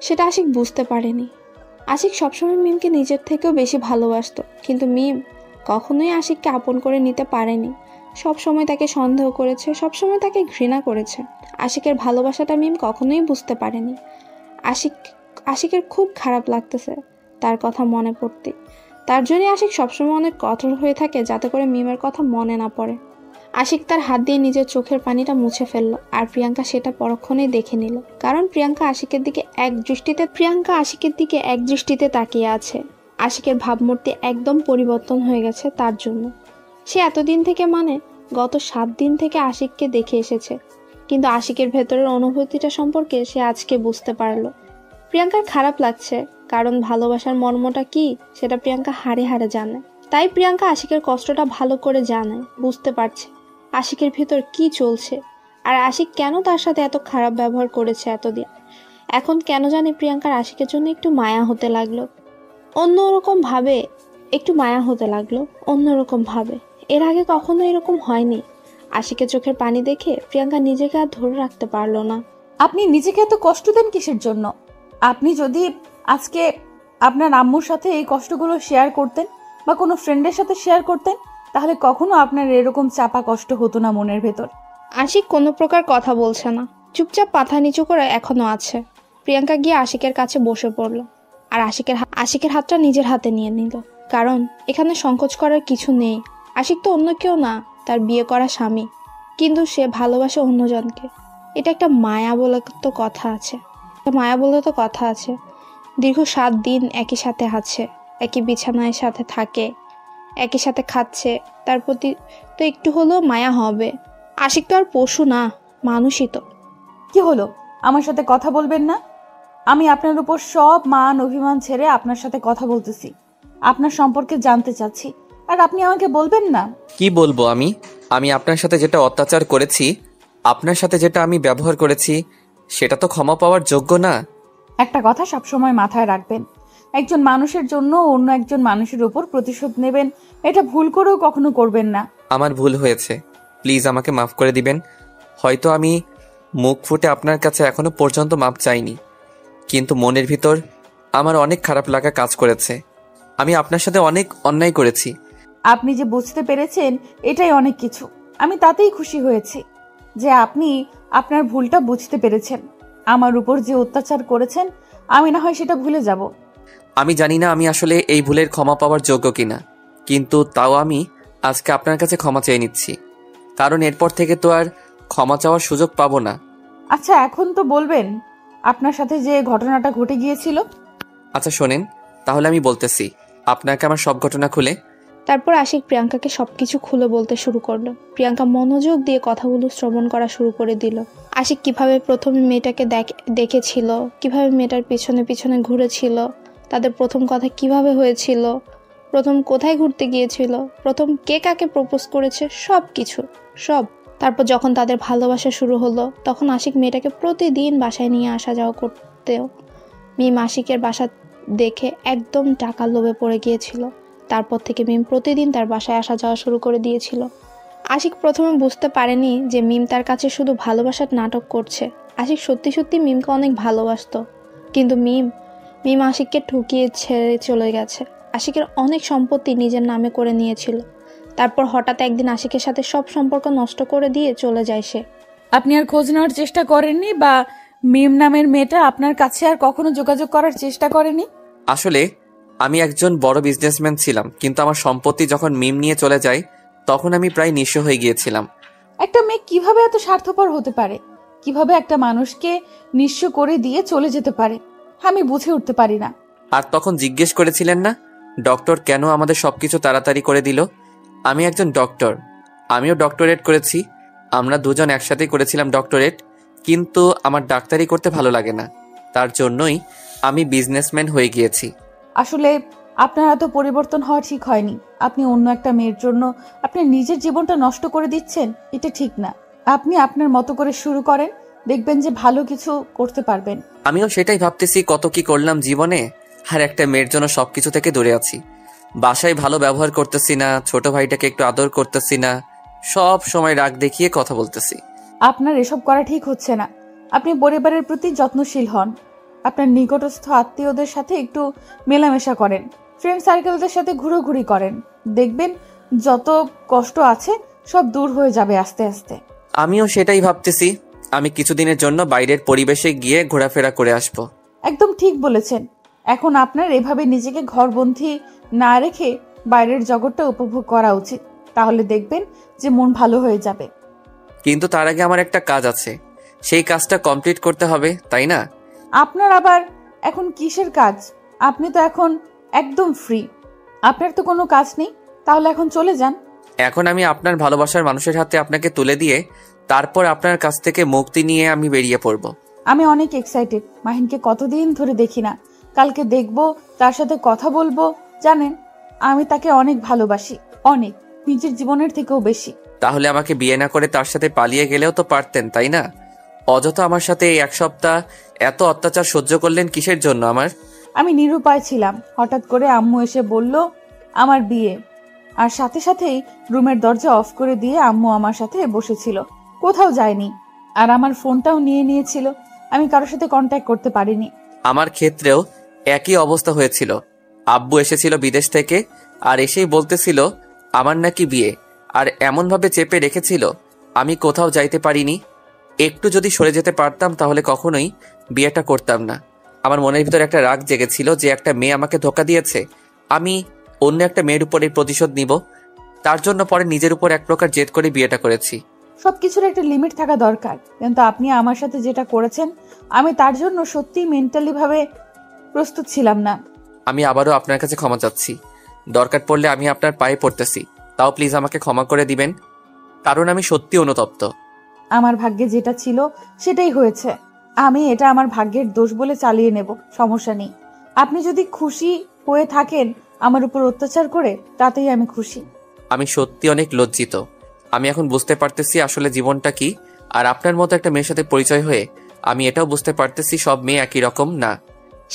[SPEAKER 3] সেটা আশিক বুঝতে পারেনি। আশিক সবসময় মিমকে নিজের থেকেও বেশি ভালোবাসতো, কিন্তু মিম কখনোই আশিককে আপন করে নিতে পারেনি। সবসময় তাকে সন্দেহ করেছে, সবসময় তাকে ঘৃণা করেছে। আশিকের ভালোবাসাটা মিম কখনোই বুঝতে পারেনি। আশিকের খুব খারাপ লাগতেছে তার কথা মনে পড়তে। তার জন্যই আশিক সবসময় অনেক কঠোর হয়ে থাকে, যাতে করে মিমের কথা মনে না পড়ে। আশিক তার হাত দিয়ে নিজের চোখের পানিটা মুছে ফেললো, আর প্রিয়াঙ্কা সেটা পরক্ষণেই দেখে নিল। কারণ প্রিয়াঙ্কা আশিকের দিকে এক দৃষ্টিতে তাকিয়ে আছে। আশিকের ভাবমূর্তি একদম পরিবর্তন হয়ে গেছে তার জন্য। সে এতদিন থেকে, গত 7 দিন থেকে আশিককে দেখে এসেছে, কিন্তু আশিকের ভেতরের অনুভূতিটা সম্পর্কে সে আজকে বুঝতে পারলো। প্রিয়াঙ্কার খারাপ লাগছে, কারণ ভালোবাসার মর্মটা কি সেটা প্রিয়াঙ্কা হাড়ে হাড়ে জানে। তাই প্রিয়াঙ্কা আশিকের কষ্টটা ভালো করে জানে, বুঝতে পারছে আশিকের ভিতর কি চলছে, আর আশিক কেন তার সাথে এত খারাপ ব্যবহার করেছে এতদিন। এখন কেন জানি প্রিয়াঙ্কার আশিকের জন্য একটু মায়া হতে লাগলো, অন্যরকম ভাবে একটু মায়া হতে লাগলো, অন্যরকম ভাবে। এর আগে কখনো এরকম হয়নি। আশিকের চোখের পানি দেখে প্রিয়াঙ্কা নিজেকে আর ধরে রাখতে পারলো না।
[SPEAKER 1] আপনি নিজেকে এত কষ্ট দেন কিসের জন্য? আপনি যদি আজকে আপনার আম্মুর সাথে এই কষ্টগুলো শেয়ার করতেন বা কোনো ফ্রেন্ডের সাথে শেয়ার করতেন, তাহলে কখনো আপনার এরকম চাপা কষ্ট হতো না মনের ভেতর।
[SPEAKER 3] আশিক কোনো প্রকার কথা বলছে না, চুপচাপ মাথা নিচু করে এখনো আছে। প্রিয়াঙ্কা গিয়ে আশিকের কাছে বসে পড়ল, আর আশিকের হাতটা নিজের হাতে নিয়ে নিল। কারণ এখানে সংকোচ করার কিছু নেই। আশিক তো অন্য কেউ না, তার বিয়ে করা স্বামী, কিন্তু সে ভালোবাসে অন্যজনকে। এটা একটা মায়া বলে তো কথা আছে। দীর্ঘ 7 দিন একই সাথে আছে, একই বিছানায় সাথে থাকে, একই সাথে খাচ্ছে, তার প্রতি তো একটু হলেও মায়া হবে। আশিক তো আর পশু না, মানুষই তো।
[SPEAKER 1] কি হলো, আমার সাথে কথা বলবেন না? আমি আপনার উপর সব মান অভিমান ছেড়ে আপনার সাথে কথা বলতেছি, আপনার সম্পর্কে জানতে চাচ্ছি, আর আপনি আমাকে বলবেন না?
[SPEAKER 2] কি বলবো আমি আপনার সাথে যেটা অত্যাচার করেছি, আপনার সাথে যেটা আমি ব্যবহার করেছি, সেটা তো ক্ষমা পাওয়ার যোগ্য না।
[SPEAKER 1] একটা কথা সবসময় মাথায় রাখবেন, একজন মানুষের জন্য অন্য একজন মানুষের উপর প্রতিশোধ নেবেন, এটা ভুল করেও কখনো করবেন না।
[SPEAKER 2] আমার ভুল হয়েছে, প্লিজ আমাকে মাফ করে দিবেন। হয়তো আমি মুখ ফুটে আপনার কাছে এখনো পর্যন্ত মাপ চাইনি, কিন্তু মনের ভিতর আমার অনেক খারাপ লাগা কাজ করেছে। আমি আপনার সাথে অনেক অন্যায় করেছি।
[SPEAKER 1] আপনি যে বুঝতে পেরেছেন এটাই অনেক কিছু। আমি তাতেই খুশি হয়েছি যে আপনি আপনার ভুলটা বুঝতে পেরেছেন। আমার উপর যে অত্যাচার করেছেন আমি না হয় সেটা ভুলে যাব।
[SPEAKER 2] আমি জানি না আমি আসলে এই ভুলের ক্ষমা পাওয়ার যোগ্য কিনা, কিন্তু তাও আমি আজকে আপনার কাছে ক্ষমা চেয়ে নিচ্ছি, কারণ এরপর থেকে তো আর ক্ষমা চাওয়ার সুযোগ পাবো না।
[SPEAKER 1] আচ্ছা, এখন তো বলবেন আপনার সাথে যে ঘটনাটা ঘটে গিয়েছিল।
[SPEAKER 2] আচ্ছা শোনেন, তাহলে আমি বলতেছি আপনাকে আমার সব ঘটনা খুলে।
[SPEAKER 3] তারপর আশিক প্রিয়াঙ্কাকে সবকিছু খুলে বলতে শুরু করলো। প্রিয়াঙ্কা মনোযোগ দিয়ে কথাগুলো শ্রবণ করা শুরু করে দিল। আশিক কিভাবে প্রথমে মেয়েটাকে দেখেছিল, কিভাবে মেয়েটার পিছনে পিছনে ঘুরেছিল, তাদের প্রথম কথা কিভাবে হয়েছিল, প্রথম কোথায় ঘুরতে গিয়েছিল, প্রথম কে কাকে প্রপোজ করেছে, সব। তারপর যখন তাদের ভালোবাসা শুরু হলো, তখন আশিক মেয়েটাকে প্রতিদিন বাসায় নিয়ে আসা যাওয়া করতেও মিম আশিকের বাসা দেখে একদম টাকার লোভে পড়ে গিয়েছিল। তারপর থেকে মিম প্রতিদিন তার বাসায় আসা যাওয়া শুরু করে দিয়েছিল। আশিক প্রথমে বুঝতে পারেনি যে মিম তার কাছে শুধু ভালোবাসার নাটক করছে। আশিক সত্যি সত্যি মিমকে অনেক ভালোবাসতো, কিন্তু মিম আশিককে ঠকিয়ে ছেড়ে চলে গেছে। আশিকের অনেক সম্পত্তি নিজের নামে করে নিয়েছিল। তারপর হঠাৎ একদিন আশিকের সাথে সব সম্পর্ক নষ্ট করে দিয়ে চলে যায় সে।
[SPEAKER 1] আপনি আর খোঁজ নেওয়ার চেষ্টা করেননি, বা মিম নামের মেয়েটা আপনার কাছে আর কখনো যোগাযোগ করার চেষ্টা করেনি?
[SPEAKER 2] আসলে আমি একজন বড় বিজনেসম্যান ছিলাম, কিন্তু আমার সম্পত্তি যখন মিম নিয়ে চলে যায় তখন আমি প্রায় নিঃস্ব হয়ে গিয়েছিলাম।
[SPEAKER 1] একটা মেয়ে কিভাবে এত স্বার্থপর হতে পারে? কিভাবে একটা মানুষকে নিঃস্ব করে দিয়ে চলে যেতে পারে? আমি বুঝে উঠতে পারি না।
[SPEAKER 2] আর তখন জিজ্ঞেস করেছিলেন না ডক্টর কেন আমাদের সবকিছু তাড়াতাড়ি করে দিল? আমি একজন ডক্টর, আমিও ডক্টরেট করেছি, আমরা দুজন একসাথেই করেছিলাম ডক্টরেট, কিন্তু আমার ডাক্তারি করতে ভালো লাগে না, তার জন্যই আমি বিজনেসম্যান হয়ে গিয়েছি।
[SPEAKER 1] আসলে আপনার এত পরিবর্তন হওয়া ঠিক হয়নি। আপনি অন্য একটা মেয়ের জন্য আপনার নিজের জীবনটা নষ্ট করে দিচ্ছেন, এটা ঠিক না। আপনি আপনার মতো করে শুরু করেন, দেখবেন যে ভালো কিছু করতে পারবেন।
[SPEAKER 2] আমিও সেটাই ভাবতেছি, কত কি করলাম জীবনে, আর একটা মেয়ের জন্য সবকিছু থেকে দূরে আছি। বাসায় ভালো ব্যবহার করতেছি না, ছোট ভাইটাকে একটু আদর করতেছি না, সব সময় রাগ দেখিয়ে কথা বলতেছি।
[SPEAKER 1] আপনার এসব করা ঠিক হচ্ছে না। আপনি পরিবারের প্রতি যত্নশীল হন। আপনার নিকটস্থ আত্মীয়দের সাথে একটু মেলামেশা করেন, ফ্রেন্ড সার্কেলদের সাথে ঘুরোঘুরি করেন। দেখবেন যত কষ্ট আছে সব দূর হয়ে যাবে আস্তে আস্তে।
[SPEAKER 2] আমিও সেটাই ভাবতেছি, আমি কিছুদিনের জন্য বাইরের পরিবেশে গিয়ে ঘোরাফেরা করে আসব।
[SPEAKER 1] একদম ঠিক বলেছেন। এখন আপনার এভাবে নিজেকে ঘরবন্দি না রেখে বাইরের জগৎটা উপভোগ করা উচিত। তাহলে দেখবেন যে মন ভালো হয়ে যাবে।
[SPEAKER 2] কিন্তু তার আগে আমার একটা কাজ আছে, সেই কাজটা কমপ্লিট করতে হবে, তাই না?
[SPEAKER 1] আপনার আবার এখন কিসের কাজ? আপনি তো এখন একদম ফ্রি। আপনার তো কোনো কাজ নেই, তাহলে এখন চলে যান।
[SPEAKER 2] এখন আমি আপনার ভালোবাসার মানুষের হাতে আপনাকে তুলে দিয়ে তারপর আপনার কাছ থেকে মুক্তি নিয়ে আমি বেরিয়ে পড়ব।
[SPEAKER 1] আমি অনেক এক্সাইটেড। মাহিনকে কতদিন ধরে দেখি না, কালকে দেখব, তার সাথে কথা বলবো। জানেন, আমি তাকে অনেক ভালোবাসি, অনেক, নিজের জীবনের থেকেও বেশি।
[SPEAKER 2] তাহলে আমাকে বিয়ে না করে তার সাথে পালিয়ে গেলেও তো পারতেন, তাই না? অযথা আমার সাথে এই 1 সপ্তাহ এত অত্যাচার সহ্য করলেন কিসের জন্য আমার?
[SPEAKER 1] আমি নিরুপায় ছিলাম। হঠাৎ করে আম্মু এসে বলল আমার বিয়ে, আর সাথে সাথেই রুমের দরজা অফ করে দিয়ে আম্মু আমার সাথে বসেছিল, কোথাও যায়নি। আর আমার ফোনটাও নিয়ে নিয়েছিল। আমি কারোর সাথে কন্ট্যাক্ট করতে পারিনি।
[SPEAKER 2] আমার ক্ষেত্রেও একই অবস্থা হয়েছিল। আব্বু এসেছিল বিদেশ থেকে, আর এসেই বলতেছিল আমার নাকি বিয়ে, আর এমনভাবে চেপে রেখেছিল আমি কোথাও যাইতে পারিনি। একটু যদি সরে যেতে পারতাম তাহলে কখনোই বিয়েটা করতাম না। আমার মনের ভিতর একটা রাগ জেগেছিল যে একটা মেয়ে আমাকে ধোকা দিয়েছে, আমি অন্য একটা মেয়ের উপরে প্রতিশোধ নিব। তার জন্য পরে নিজের উপর এক প্রকার জেদ করে বিয়েটা করেছি।
[SPEAKER 1] সবকিছুর একটা লিমিট থাকা দরকার, কিন্তু আপনি আমার সাথে যেটা করেছেন, আমি তার জন্য সত্যিই মেন্টালি ভাবে প্রস্তুত ছিলাম না।
[SPEAKER 2] আমি আবারও আপনার কাছে ক্ষমা চাচ্ছি। দরকার পড়লে আমি আপনার পায়ে পড়তেছি, তাও প্লিজ আমাকে ক্ষমা করে দিবেন, কারণ আমি সত্যি অনুতপ্ত।
[SPEAKER 1] আমার ভাগ্যে যেটা ছিল সেটাই হয়েছে। আমি এটা আমার ভাগ্যের দোষ বলে চালিয়ে নেব, সমস্যা নেই। আপনি যদি খুশি হয়ে থাকেন আমার উপর অত্যাচার করে, তাতেই আমি খুশি।
[SPEAKER 2] আমি সত্যি অনেক লজ্জিত। আমি এখন বুঝতে পারতেছি আসলে জীবনটা কি, আর আপনার মতো একটা মেয়ের সাথে পরিচয় হয়ে আমি এটাও বুঝতে পারতেছি সব মেয়ে একই রকম না।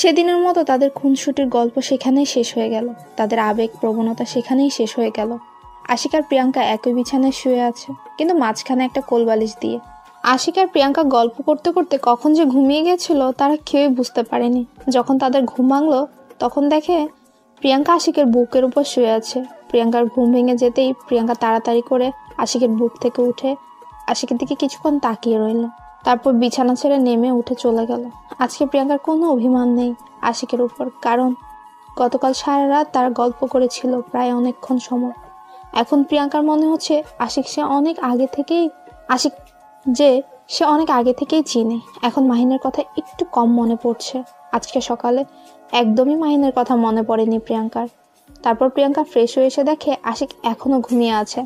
[SPEAKER 3] সেদিনের মতো তাদের খুনসুটির গল্প সেখানেই শেষ হয়ে গেল। তাদের আবেগ প্রবণতা সেখানেই শেষ হয়ে গেল। আশিক আর প্রিয়াঙ্কা একই বিছানায় শুয়ে আছে, কিন্তু মাঝখানে একটা কোলবালিশ দিয়ে। আশিক আর প্রিয়াঙ্কা গল্প করতে করতে কখন যে ঘুমিয়ে গেছিল তারা কেউই বুঝতে পারেনি। যখন তাদের ঘুম ভাঙলো তখন দেখে প্রিয়াঙ্কা আশিকের বুকের উপর শুয়ে আছে। প্রিয়াঙ্কার ঘুম ভেঙে যেতেই প্রিয়াঙ্কা তাড়াতাড়ি করে আশিকের বুক থেকে উঠে আশিকের দিকে কিছুক্ষণ তাকিয়ে রইল, তারপর বিছানা ছেড়ে নেমে উঠে চলে গেল। আজকে প্রিয়াঙ্কার কোনো অভিমান নেই আশিকের উপর, কারণ গতকাল সারা রাত তারা গল্প করেছিল প্রায় অনেকক্ষণ সময়। এখন প্রিয়াঙ্কার মনে হচ্ছে আশিক সে অনেক আগে থেকেই চিনে। এখন মাহিনের কথা একটু কম মনে পড়ছে। আজকে সকালে একদমই মাহিনের কথা মনে পড়েনি প্রিয়াঙ্কার। তারপর প্রিয়াঙ্কা ফ্রেশ হয়ে এসে দেখে আশিক এখনো ঘুমিয়ে আছে।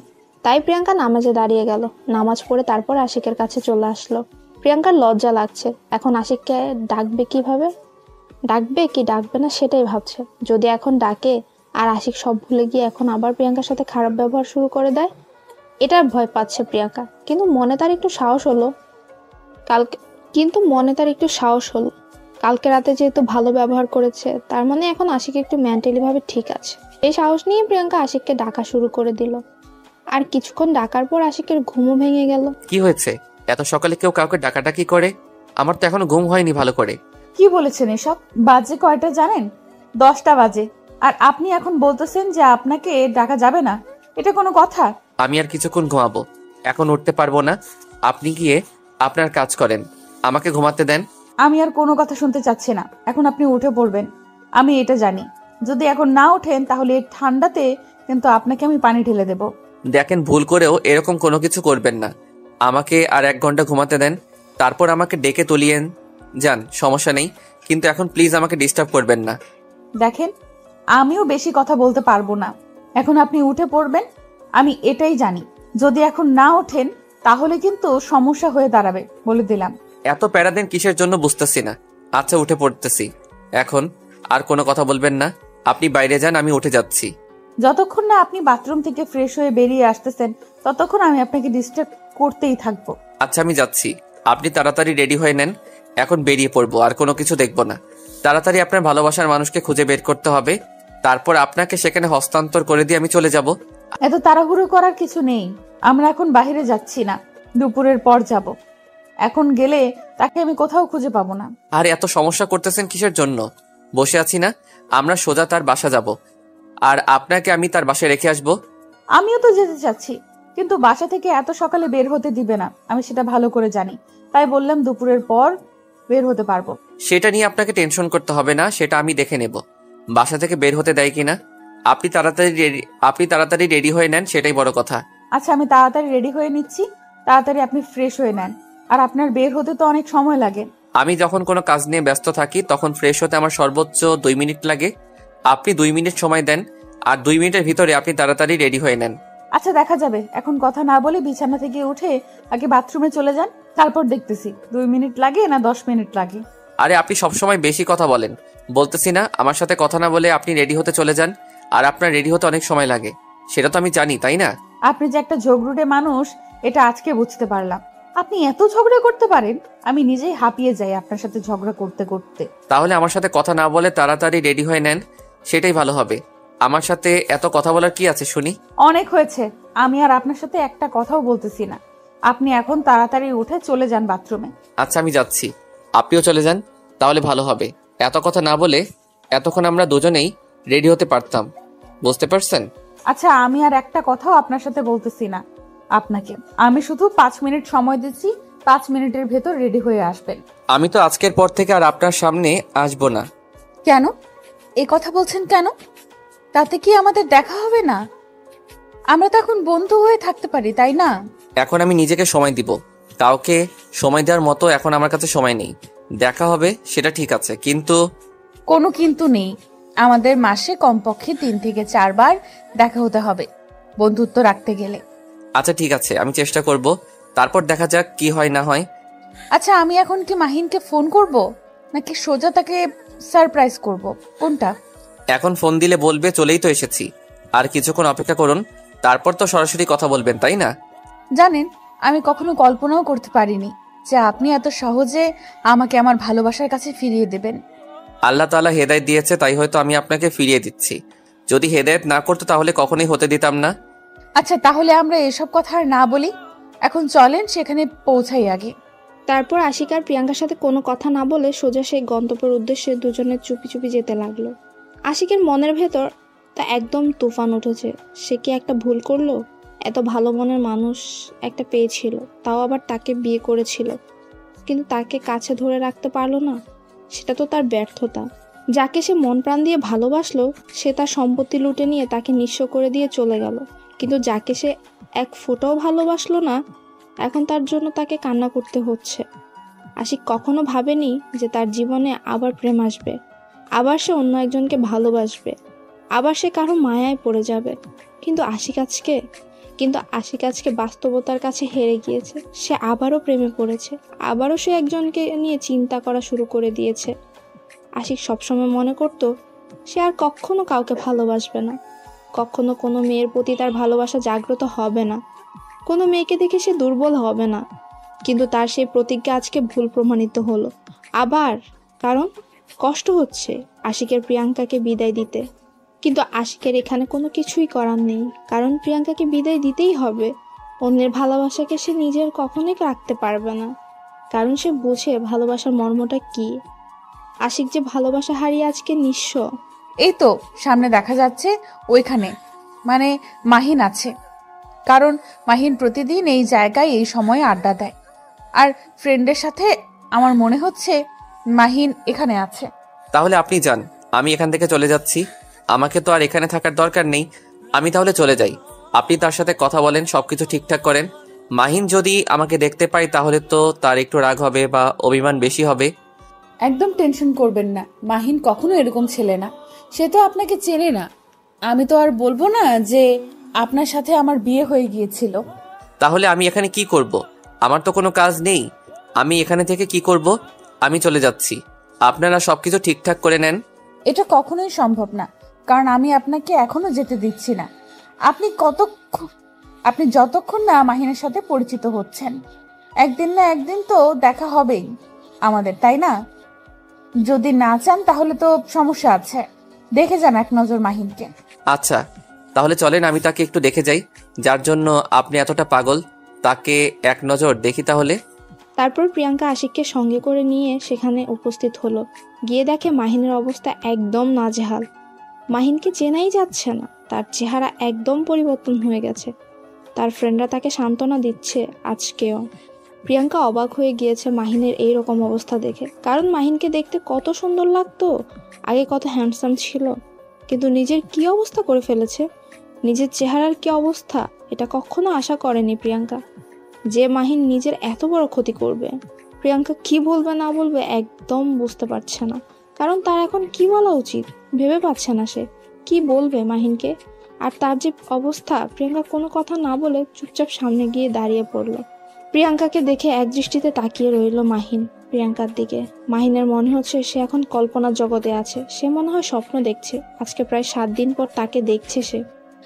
[SPEAKER 3] তাই প্রিয়াঙ্কা নামাজে দাঁড়িয়ে গেল, নামাজ পড়ে তারপর আশিকের কাছে চলে আসলো। প্রিয়াঙ্কার লজ্জা লাগছে, এখন আশিককে ডাকবে কিভাবে, ডাকবে কি ডাকবে না সেটাই ভাবছে। যদি এখন ডাকে আর আশিক সব ভুলে গিয়ে এখন আবার প্রিয়াঙ্কার সাথে খারাপ ব্যবহার শুরু করে দেয়, এটার ভয় পাচ্ছে প্রিয়াঙ্কা। কিন্তু মনে তার একটু সাহস হলো কালকে রাতে যেহেতু ভালো ব্যবহার করেছে, তার মানে এখন আশিক একটু মেন্টালি ভাবে ঠিক আছে। এই সাহস নিয়ে প্রিয়াঙ্কা আশিককে ডাকা শুরু করে দিল। আর কিছুক্ষণ ডাকার পর আশিকের ঘুমও ভেঙে গেল।
[SPEAKER 2] কি হয়েছে? এত সকালে কেউ কাউকে ডাকাডাকি করে? আমার তো এখনো ঘুম হয়নি ভালো করে।
[SPEAKER 1] কি বলেছেন এসব? বাজে কয়টা জানেন? 10টা বাজে, আর আপনি এখন বলতেছেন যে আপনাকে ডাকা যাবে না? এটা কোনো কথা?
[SPEAKER 2] আমি আর কিছুক্ষণ ঘুমাবো, এখন উঠতে পারবো না। আপনি গিয়ে আপনার কাজ করেন, আমাকে ঘুমাতে দেন।
[SPEAKER 1] আমি আর কোনো কথা শুনতে চাচ্ছি না। এখন আপনি উঠে পড়বেন, আমি এটা জানি। যদি এখন না ওঠেন তাহলে এই ঠান্ডাতে কিন্তু আপনাকে আমি পানি ঢেলে দেব।
[SPEAKER 2] দেখেন, ভুল করেও এরকম কোনো কিছু করবেন না। আমাকে আর 1 ঘন্টা ঘুমাতে দেন, তারপর আমাকে ডেকে তুলিয়েন যান, সমস্যা নেই, কিন্তু এখন প্লিজ আমাকে ডিস্টার্ব করবেন না।
[SPEAKER 1] দেখেন, আমিও বেশি কথা বলতে পারবো না। এখন আপনি উঠে পড়বেন, আমি এটাই জানি। যদি এখন না ওঠেন তাহলে কিন্তু সমস্যা হয়ে দাঁড়াবে, বলে দিলাম।
[SPEAKER 2] এত প্যারা দেন কিসের জন্য বুঝতেছি না। আচ্ছা, উঠে পড়তেছি। এখন আর কোনো কথা বলবেন না, আপনি বাইরে যান, আমি উঠে যাচ্ছি।
[SPEAKER 1] যতক্ষণ না আপনি বাথরুম থেকে ফ্রেশ হয়ে বেরিয়ে আসতেছেন ততক্ষণ আমি আপনাকে ডিস্টার্ব করতেই থাকবো।
[SPEAKER 2] আচ্ছা, আমি যাচ্ছি, আপনি তাড়াতাড়ি রেডি হয়ে নেন, এখন বেরিয়ে পড়বো, আর কোনো কিছু দেখবো না। তাড়াতাড়ি আপনার ভালোবাসার মানুষকে খুঁজে বের করতে হবে, তারপর আপনাকে সেখানে হস্তান্তর করে দিয়ে আমি চলে যাব।
[SPEAKER 1] এত তাড়াহুড়ো করার কিছু নেই। আমরা এখন বাইরে যাচ্ছি না, দুপুরের পর যাব। এখন গেলে তাকে আমি কোথাও খুঁজে পাবো না।
[SPEAKER 2] আর এত সমস্যা করতেছেন কিসের জন্য? বসে আছি না, আমরা সোজা তার বাসা যাব, আর আপনাকে আমি তার বাসায় রেখে আসব।
[SPEAKER 1] আমিও তো যেতে চাচ্ছি, কিন্তু বাসা থেকে এত সকালে বের হতে দিবে না, আমি সেটা ভালো করে জানি। তাই বললাম দুপুরের পর বের হতে পারবো।
[SPEAKER 2] সেটা নিয়ে আপনাকে টেনশন করতে হবে না, সেটা আমি দেখে নেব বাসা থেকে বের হতে দেয় কিনা। আপনি তাড়াতাড়ি রেডি হয়ে নেন, সেটাই বড় কথা।
[SPEAKER 1] আচ্ছা, আমি তাড়াতাড়ি রেডি হয়ে নিচ্ছি, তাড়াতাড়ি আপনি ফ্রেশ হয়ে নেন। আর আপনার বের হতে তো অনেক সময় লাগে।
[SPEAKER 2] আমি যখন কোনো কাজ নিয়ে ব্যস্ত থাকি তখন ফ্রেশ হতে আমার সর্বোচ্চ 2 মিনিট লাগে। আপনি 2 মিনিট সময় দেন, আর 2 মিনিটের ভিতরে আপনি তাড়াতাড়ি রেডি হয়ে নেন।
[SPEAKER 1] আচ্ছা, দেখা যাবে। এখন কথা না বলে বিছানা থেকে উঠে আগে বাথরুমে চলে যান, তারপর দেখতেছি 2 মিনিট লাগে না 10 মিনিট লাগে।
[SPEAKER 2] আরে আপনি সবসময় বেশি কথা বলেন। বলতেছি না আমার সাথে কথা না বলে আপনি রেডি হতে চলে যান, আর আপনার রেডি হতে অনেক সময় লাগে, সেটা তো আমি জানি, তাই না?
[SPEAKER 1] আপনি যে একটা ঝগড়ুটে মানুষ এটা আজকে বুঝতে পারলাম। আপনি এত ঝগড়া করতে পারেন, আমি নিজেই হাঁপিয়ে যাই আপনার সাথে ঝগড়া করতে করতে।
[SPEAKER 2] তাহলে আমার সাথে কথা না বলে তাড়াতাড়ি রেডি হয়ে নেন, সেটাই ভালো হবে। আমার সাথে এত কথা বলার কি আছে শুনি?
[SPEAKER 1] অনেক হয়েছে, আমি আর আপনার সাথে একটা কথাও বলতেছি না। আপনি এখন তাড়াতাড়ি উঠে চলে যান বাথরুমে।
[SPEAKER 2] আচ্ছা আমি যাচ্ছি, আপনিও চলে যান, তাহলে ভালো হবে। এত কথা না বলে এতক্ষণ আমরা দুজনেই রেডি হতে পারতাম, বুঝতে পারছেন?
[SPEAKER 1] আচ্ছা, আমি আর একটা কথাও আপনার সাথে বলতেছি না আপনাকে। আমি শুধু 5 মিনিট সময় দিচ্ছি, 5 মিনিটের ভেতর রেডি হয়ে আসবেন।
[SPEAKER 2] আমি তো আজকের পর থেকে আর আপনার সামনে আসবো না।
[SPEAKER 1] কেন এই কথা বলছেন কেন? তাতে কি আমাদের দেখা হবে না? আমরা তো এখন বন্ধু হয়ে থাকতে পারি, তাই না?
[SPEAKER 2] এখন আমি নিজেকে সময় দিব, কাউকে সময় দেওয়ার মতো এখন আমার কাছে সময় নেই। দেখা হবে সেটা ঠিক আছে, কিন্তু
[SPEAKER 1] কোনো কিন্তু নেই। আমাদের মাসে কমপক্ষে 3 থেকে 4 বার দেখা হতে হবে বন্ধুত্ব রাখতে গেলে।
[SPEAKER 2] আচ্ছা ঠিক আছে, আমি চেষ্টা করব, তারপর দেখা যাক কি হয় না হয়।
[SPEAKER 1] আচ্ছা, আমি এখন কি মাহিনকে ফোন করব নাকি সোজা তাকে সারপ্রাইজ করব, কোনটা?
[SPEAKER 2] এখন ফোন দিলে বলবে চলেই তো এসেছি, আর কিছুক্ষণ অপেক্ষা করুন, তারপর তো সরাসরি কথা বলবেন, তাই না?
[SPEAKER 1] জানেন, আমি কখনো কল্পনাও করতে পারিনি যে আপনি এত সহজে আমাকে আমার ভালোবাসার কাছে ফিরিয়ে দেবেন।
[SPEAKER 2] আল্লাহ তাআলা হেদায়েত দিয়েছে, তাই হয়তো আমি আপনাকে ফিরিয়ে দিচ্ছি। যদি হেদায়েত না করতো তাহলে কখনোই হতে দিতাম না।
[SPEAKER 1] আচ্ছা, তাহলে আমরা এসব কথা আর না বলি, এখন চলেন সেখানে পৌঁছাই আগে।
[SPEAKER 3] তারপর আশিক আর প্রিয়াঙ্কার সাথে কোনো কথা না বলে সোজা সেই গন্তব্যের উদ্দেশ্যে দুজনে চুপি চুপি যেতে লাগলো। আশিকের মনের ভেতর তা একদম তুফান উঠেছে। সে কি একটা ভুল করলো? এত ভালো মনের মানুষ একটা পেয়েছিল, তাও আবার তাকে বিয়ে করেছিল, কিন্তু তাকে কাছে ধরে রাখতে পারলো না। সেটা তো তার ব্যর্থতা। যাকে সে মন প্রাণ দিয়ে ভালোবাসলো সে তার সম্পত্তি লুটে নিয়ে তাকে নিঃস্ব করে দিয়ে চলে গেল, কিন্তু যাকে সে এক ফোঁটাও ভালোবাসলো না, এখন তার জন্য তাকে কান্না করতে হচ্ছে। আশিক কখনো ভাবেনি যে তার জীবনে আবার প্রেম আসবে, আবার সে অন্য একজনকে ভালোবাসবে, আবার সে কারো মায়ায় পড়ে যাবে। কিন্তু আশিক আজকে বাস্তবতার কাছে হেরে গিয়েছে। সে আবারও প্রেমে পড়েছে, আবারও সে একজনকে নিয়ে চিন্তা করা শুরু করে দিয়েছে। আশিক সবসময় মনে করত সে আর কখনো কাউকে ভালোবাসবে না, কখনো কোনো মেয়ের প্রতি তার ভালোবাসা জাগ্রত হবে না, কোনো মেয়েকে দেখে সে দুর্বল হবে না। কিন্তু তার সেই প্রতিজ্ঞা আজকে ভুল প্রমাণিত হলো। আবার কারণ কষ্ট হচ্ছে আশিকের প্রিয়াঙ্কাকে বিদায় দিতে, কিন্তু আশিকের এখানে কোনো কিছুই করার নেই, কারণ প্রিয়াঙ্কাকে বিদায় দিতেই হবে। অন্যের ভালোবাসাকে সে নিজের কখনোই রাখতে পারবে না, কারণ সে বুঝে ভালোবাসার মর্মটা কি। আশিক যে ভালোবাসা হারিয়ে আজকে নিঃস্ব।
[SPEAKER 1] এই তো সামনে দেখা যাচ্ছে ওইখানে মানে মাহিন আছে, কারণ মাহিন প্রতিদিন এই জায়গায় এই সময়ে আড্ডা দেয়। আর ফ্রেন্ডের সাথে আমার মনে হচ্ছে মাহিন এখানে আছে।
[SPEAKER 2] তাহলে আপনি যান, আমি এখান থেকে চলে যাচ্ছি। আমাকে তো আর এখানে থাকার দরকার নেই, আমি তাহলে চলে যাই। আপনি তার সাথে কথা বলেন, সবকিছু ঠিকঠাক করেন। মাহিন যদি আমাকে দেখতে পায় তাহলে তো তার একটু রাগ হবে বা অভিমান বেশি হবে।
[SPEAKER 1] একদম টেনশন করবেন না, মাহিন কখনো এরকম ছেলে না, সে তো আপনাকে চেনে না। আমি তো আর বলবো না যে আপনার সাথে আমার বিয়ে হয়ে গিয়েছিল।
[SPEAKER 2] তাহলে আমি এখানে কি করব? আমার তো কোনো কাজ নেই, আমি এখানে থেকে কি করব? আমি চলে যাচ্ছি, আপনারা সবকিছু ঠিকঠাক করে নেন।
[SPEAKER 1] এটা কখনোই সম্ভব না, কারণ আমি আপনাকে এখনো যেতে দিচ্ছি না। আপনি যতক্ষণ না মাহিনের সাথে পরিচিত হচ্ছেন, একদিন না একদিন তো দেখা হবেই আমাদের, তাই না? যদি না চান তাহলে তো সমস্যা আছে। দেখে যান এক নজর মাহিনকে।
[SPEAKER 4] আচ্ছা, তাহলে চলেন আমি তাকে একটু দেখে যাই, যার জন্য আপনি এতটা পাগল, তাকে এক নজর দেখি তাহলে।
[SPEAKER 3] তারপর প্রিয়াঙ্কা আশিককে সঙ্গে করে নিয়ে সেখানে উপস্থিত হলো। গিয়ে দেখে মাহিনের অবস্থা একদম নাজেহাল। মাহিনকে চেনাই যাচ্ছে না, তার চেহারা একদম পরিবর্তন হয়ে গেছে। তার ফ্রেন্ডরা তাকে সান্ত্বনা দিচ্ছে আজকেও। প্রিয়াঙ্কা অবাক হয়ে গিয়েছে মাহিনের এই রকম অবস্থা দেখে, কারণ মাহিনকে দেখতে কত সুন্দর লাগতো, আগে কত হ্যান্ডসাম ছিল, কিন্তু নিজের কি অবস্থা করে ফেলেছে, নিজের চেহারার কি অবস্থা, এটা কখনো আশা করেনি প্রিয়াঙ্কা, যে মাহিন নিজের এত বড় ক্ষতি করবে। প্রিয়াঙ্কা কি বলবে না বলবে একদম বুঝতে পারছে না, কারণ তার এখন কি বলা উচিত ভেবে পাচ্ছে না সে কি বলবে মাহিনকে। আর তার যে অবস্থা, প্রিয়াঙ্কা কোনো কথা না বলে চুপচাপ সামনে গিয়ে দাঁড়িয়ে পড়ল। প্রিয়াঙ্কাকে দেখে এক দৃষ্টিতে তাকিয়ে রইল মাহিন প্রিয়াঙ্কার দিকে। মাহিনের মনে হচ্ছে সে এখন কল্পনার জগতে আছে, সে মনে হয় স্বপ্ন দেখছে। আজকে প্রায় 7 দিন পর তাকে দেখছে সে।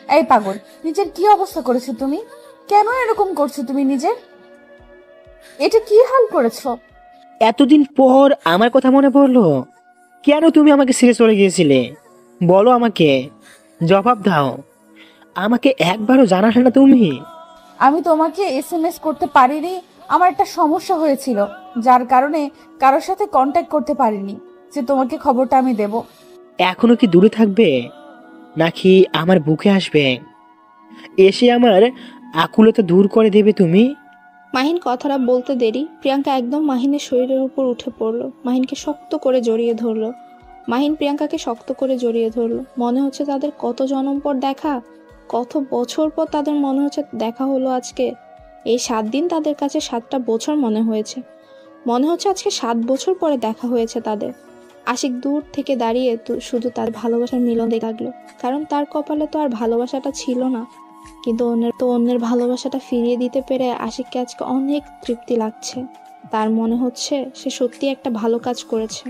[SPEAKER 1] এই পাগল, নিজের কি অবস্থা করেছো তুমি? কেন এরকম করছো তুমি নিজের? এটা কি হাল করেছো?
[SPEAKER 5] এতদিন পর আমার কথা মনে পড়লো? কেন তুমি আমাকে ছেড়ে চলে গিয়েছিলে? বলো আমাকে, জবাব দাও। আমাকে একবারও জানালে না তুমি?
[SPEAKER 1] আমি তোমাকে SMS করতে পারিনি, আমার একটা সমস্যা হয়েছিল, যার কারণে কারোর সাথে কন্ট্যাক্ট করতে পারিনি যে তোমাকে খবরটা আমি দেব।
[SPEAKER 5] এখনো কি দূরে থাকবে নাকি আমার বুকে আসবে, এসে আমার আকুলতা দূর করে দেবে তুমি?
[SPEAKER 3] মাহিন কথাটা বলতে দেরি প্রিয়াঙ্কা একদম মাহিনের শরীরের উপর উঠে পড়লো, মাহিনকে শক্ত করে জড়িয়ে ধরলো। মাহিন প্রিয়াঙ্কাকে শক্ত করে জড়িয়ে ধরলো। মনে হচ্ছে তাদের কত জন্ম পর দেখা, কত বছর পর তাদের মনে হচ্ছে দেখা হলো আজকে। এই 7 দিন তাদের কাছে 7টা বছর মনে হয়েছে। মনে হচ্ছে আজকে 7 বছর পরে দেখা হয়েছে তাদের। আশিক দূর থেকে দাঁড়িয়ে শুধু তার ভালোবাসার মিলন দেখে লাগলো, কারণ তার কপালে তো আর ভালোবাসাটা ছিল না, কিন্তু অন্যের ভালোবাসাটা ফিরিয়ে দিতে পেরে আশিককে আজকে অনেক তৃপ্তি লাগছে। তার মনে হচ্ছে সে সত্যি একটা ভালো কাজ করেছে।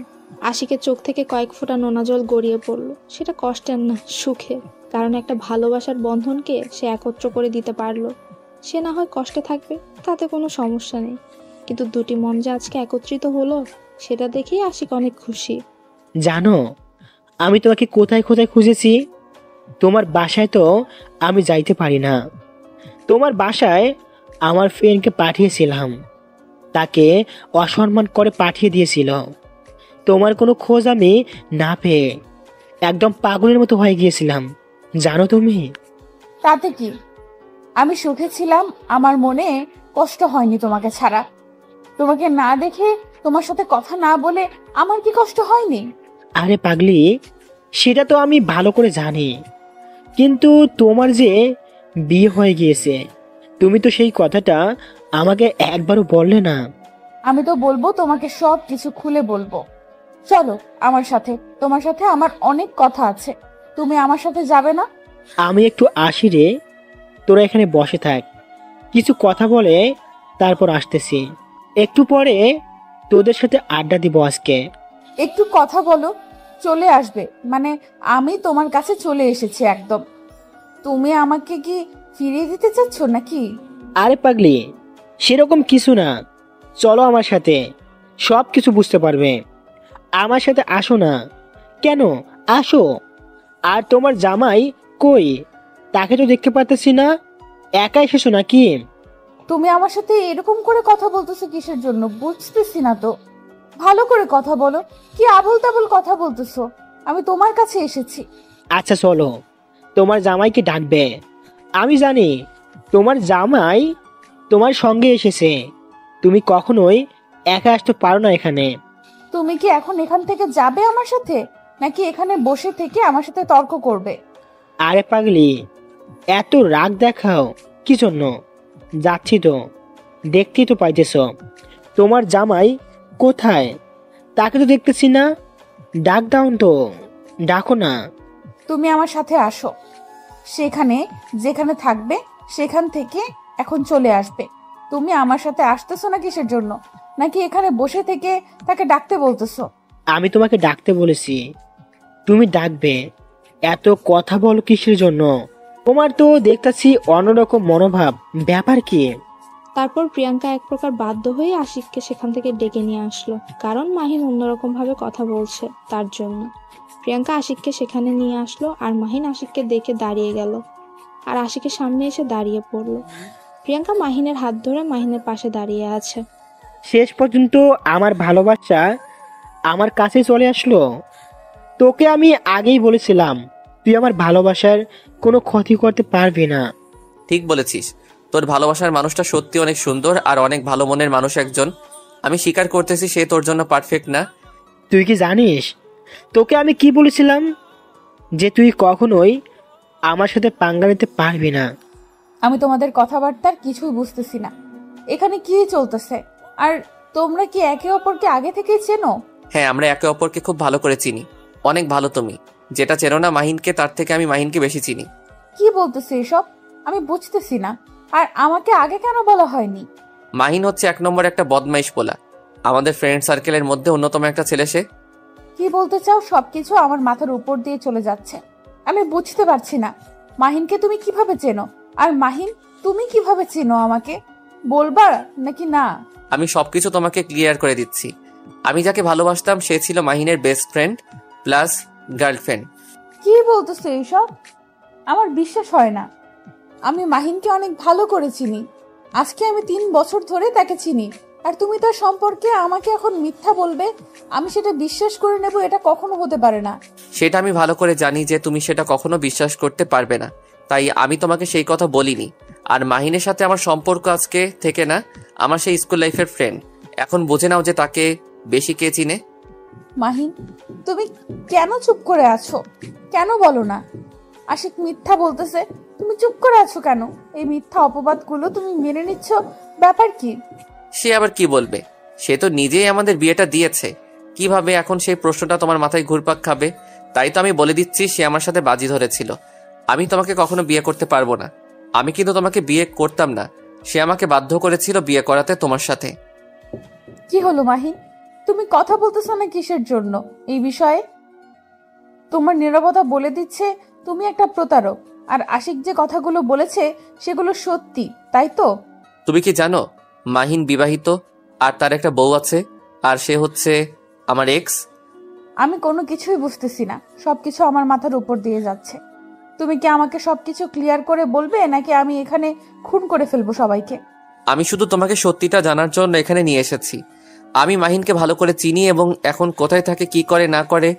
[SPEAKER 3] আশিকের চোখ থেকে কয়েক ফোঁটা নোনা জল গড়িয়ে পড়লো। সেটা কষ্টের না, সুখের, কারণ একটা ভালোবাসার বন্ধনকে সে একত্র করে দিতে পারলো। সে না হয় কষ্টে থাকবে, তাতে কোনো সমস্যা নেই, কিন্তু দুটি মন যে আজকে একত্রিত হলো সেটা দেখেই আশিক অনেক খুশি।
[SPEAKER 5] জানো আমি তোমাকে কোথায় কোথায় খুঁজেছি? তোমার বাসায় তো আমি যাইতে পারি না। তোমার বাসায় আমার ফ্রেন্ডকে পাঠিয়েছিলাম, তাকে অসম্মান করে পাঠিয়ে দিয়েছিল। তোমার কোনো খোঁজ আমি না পেয়ে একদম পাগলের মতো হয়ে গিয়েছিলাম, জানো তুমি?
[SPEAKER 1] তাতে কি, আমি সুখে ছিলাম, আমার মনে কষ্ট হয়নি তোমাকে ছাড়া। তোমাকে না দেখে, তোমার সাথে কথা না বলে আমার কি কষ্ট হয়নি?
[SPEAKER 5] আরে পাগলি, সেটা তো আমি ভালো করে জানি, কিন্তু তোমার যে বিয়ে হয়ে গিয়েছে, তুমি তো সেই কথাটা আমাকে একবারও বললে না।
[SPEAKER 1] আমি তো বলবো, তোমাকে সব কিছু খুলে বলবো। চলো আমার সাথে, তোমার সাথে আমার অনেক কথা আছে। তুমি আমার সাথে যাবে না?
[SPEAKER 5] আমি একটু আসি রে, তোরা এখানে বসে থাক, কিছু কথা বলে তারপর আসতেছি। একটু পরে তোদের সাথে আড্ডা দিব আজকে।
[SPEAKER 1] একটু কথা বলো, চলে আসবে মানে আমি তোমার কাছে চলে এসেছি একদম। তুমি আমাকে কি ফিরিয়ে দিতে চাচ্ছ নাকি?
[SPEAKER 5] আরে পাগলি, সেরকম কিছু না, চলো আমার সাথে, সব কিছু বুঝতে পারবে। আমার সাথে আসো না। কেন, আসো। আর তোমার জামাই কই? তাকে তো দেখতে পারতেছি না, একা এসেছো নাকি?
[SPEAKER 1] তুমি আমার সাথে এরকম করে কথা বলতেছো কিসের জন্য বুঝতেছি না তো। ভালো করে কথা বলো, কি আবল তাবল কথা বলতেছো? আমি তোমার কাছে এসেছি।
[SPEAKER 5] আচ্ছা চলো, তোমার জামাইকে ডাকবে। আমি জানি তোমার জামাই তোমার সঙ্গে এসেছে, তুমি কখনোই একা আসতে পারো না এখানে।
[SPEAKER 1] তুমি কি এখন এখান থেকে যাবে আমার সাথে, নাকি এখানে বসে থেকে আমার সাথে তর্ক করবে?
[SPEAKER 5] আরে পাগলি, এত রাগ দেখাও কি জন্য? যাচ্ছি তো, দেখতেই তো পাইতেছ তোমার জামাই কোথায়, তাকে তো দেখতেছি না। ডাক দাও তো, ডাকো না।
[SPEAKER 1] তুমি আমার সাথে আসো, সেখানে যেখানে থাকবে সেখান থেকে এখন চলে আসবে। তুমি আমার সাথে আসতেছো না কিসের জন্য, নাকি এখানে বসে থেকে তাকে ডাকতে বলতেছো?
[SPEAKER 5] আমি তোমাকে ডাকতে বলেছি, তুমি ডাকবে। এত কথা বলো কিসের জন্য? তোমার তো দেখতেছি অন্যরকম মনোভাব, ব্যাপার কি?
[SPEAKER 3] তারপর প্রিয়াঙ্কা এক প্রকার বাধ্য হয়ে আশিককে সেখান থেকে ডেকে নিয়ে আসলো, কারণ মাহিন অন্যরকম ভাবে কথা বলছে তার জন্য। প্রিয়াঙ্কা আশিককে সেখানে নিয়ে আসলো আর মাহিন আশিককে দেখে দাঁড়িয়ে গেল আর আশিকের সামনে এসে দাঁড়িয়ে পড়লো। প্রিয়াঙ্কা মাহিনের হাত ধরে মাহিনের পাশে দাঁড়িয়ে আছে।
[SPEAKER 5] শেষ পর্যন্ত আমার ভালোবাসা আমার কাছে চলে আসলো। তোকে আমি আগেই বলেছিলাম তুই আমার ভালোবাসার কোনো ক্ষতি করতে পারবি না।
[SPEAKER 4] ঠিক বলেছিস, তোর ভালোবাসার মানুষটা সত্যি অনেক সুন্দর আর অনেক ভালো মনের মানুষ একজন। আমি স্বীকার করতেছি সে তোর জন্য পারফেক্ট না।
[SPEAKER 5] তুই কি জানিস তোকে আমি কি বলেছিলাম? যে তুই কখনোই আমার সাথে পাঙ্গা নিতে পারবি না।
[SPEAKER 1] আমি তোমাদের কথাবার্তার কিছুই বুঝতেছি না, এখানে কি চলতেছে? আর তোমরা কি একে অপরকে আগে থেকেই চেনো?
[SPEAKER 4] হ্যাঁ, আমরা একে অপরকে খুব ভালো করে চিনি। অনেক ভালো। তুমি যেটা চেনো না মাহিনকে, তার থেকে আমি মাহিনকে বেশি চিনি।
[SPEAKER 1] কি বলতেছে এসব? আমি বুঝতেছি না। আর আমাকে আগে কেন বলা হয়নি?
[SPEAKER 4] মাহিন হচ্ছে 1 নম্বর একটা বদমাইশ পোলা, আমাদের ফ্রেন্ড সার্কেলের মধ্যে অন্যতম একটা ছেলে সে।
[SPEAKER 1] কি বলতে চাও? সবকিছু আমার মাথার উপর দিয়ে চলে যাচ্ছে, আমি বুঝতে পারছি না। মাহিনকে তুমি কিভাবে চেনো? আর মাহিন তুমি কিভাবে চেনো আমাকে? বলবা নাকি না?
[SPEAKER 4] আমি সবকিছু তোমাকে ক্লিয়ার করে দিচ্ছি। আমি যাকে ভালোবাসতাম সে ছিল মাহিনের বেস্ট ফ্রেন্ড প্লাস গার্লফ্রেন্ড।
[SPEAKER 1] কি বলতেছো এইসব? আমার বিশ্বাস হয় না। আমি মাহিনকে অনেক ভালো করে চিনি। আজকে আমি 3 বছর ধরে তাকে চিনি, আর তুমি তার সম্পর্কে আমাকে এখন মিথ্যা বলবে? আমি সেটা বিশ্বাস করে নেব? এটা কখনো হতে পারে না।
[SPEAKER 4] সেটা আমি ভালো করে জানি যে তুমি সেটা কখনো বিশ্বাস করতে পারবে না, তাই আমি তোমাকে সেই কথা বলিনি। আর মাহিনের সাথে আমার সম্পর্ক আজকে থেকে না, আমার সেই স্কুল লাইফের ফ্রেন্ড। এখন বুঝে নাও যে তাকে বেশি কে চিনে।
[SPEAKER 1] মাহিন, তুমি কেন চুপ করে আছো? কেন বলো না? আশিক মিথ্যা বলতেছে, তুমি চুপ করে আছো কেন? এই মিথ্যা অপবাদগুলো তুমি মেনে নিচ্ছ, ব্যাপার কি?
[SPEAKER 4] সে আবার কি বলবে? সে তো নিজেই আমাদের বিয়েটা দিয়েছে। কিভাবে এখন সেই প্রশ্নটা তোমার মাথায় ঘুরপাক খাবে? তাই তো আমি বলে দিচ্ছি সে আমার সাথে বাজি ধরেছিল। আমি তোমাকে কখনো বিয়ে করতে পারবো না। আমি কিন্তু তোমাকে বিয়ে করতাম না, সে আমাকে বাধ্য করেছিল বিয়ে করাতে তোমার সাথে।
[SPEAKER 1] কি হলো মাহিন? তুমি কথা বলতেছো না কিসের জন্য এই বিষয়ে? তোমার নীরবতা বলে দিচ্ছে তুমি একটা প্রতারক। আর আশিক যে কথাগুলো বলেছে সেগুলো সত্যি, তাই তো?
[SPEAKER 4] তুমি কি জানো মাহিন বিবাহিত আর তার একটা বউ আছে, আর সে হচ্ছে আমার এক্স।
[SPEAKER 1] আমি কোনো কিছুই বুঝতেছি না, সবকিছু আমার মাথার উপর দিয়ে যাচ্ছে। তুমি কি আমাকে সবকিছু ক্লিয়ার করে বলবে, নাকি আমি এখানে খুন করে ফেলবো সবাইকে?
[SPEAKER 4] আমি শুধু তোমাকে সত্যিটা জানার জন্য এখানে নিয়ে এসেছি। আমি মাহিনকে ভালো করে চিনি এবং এখন কোথায় থাকে, কি করে না করে।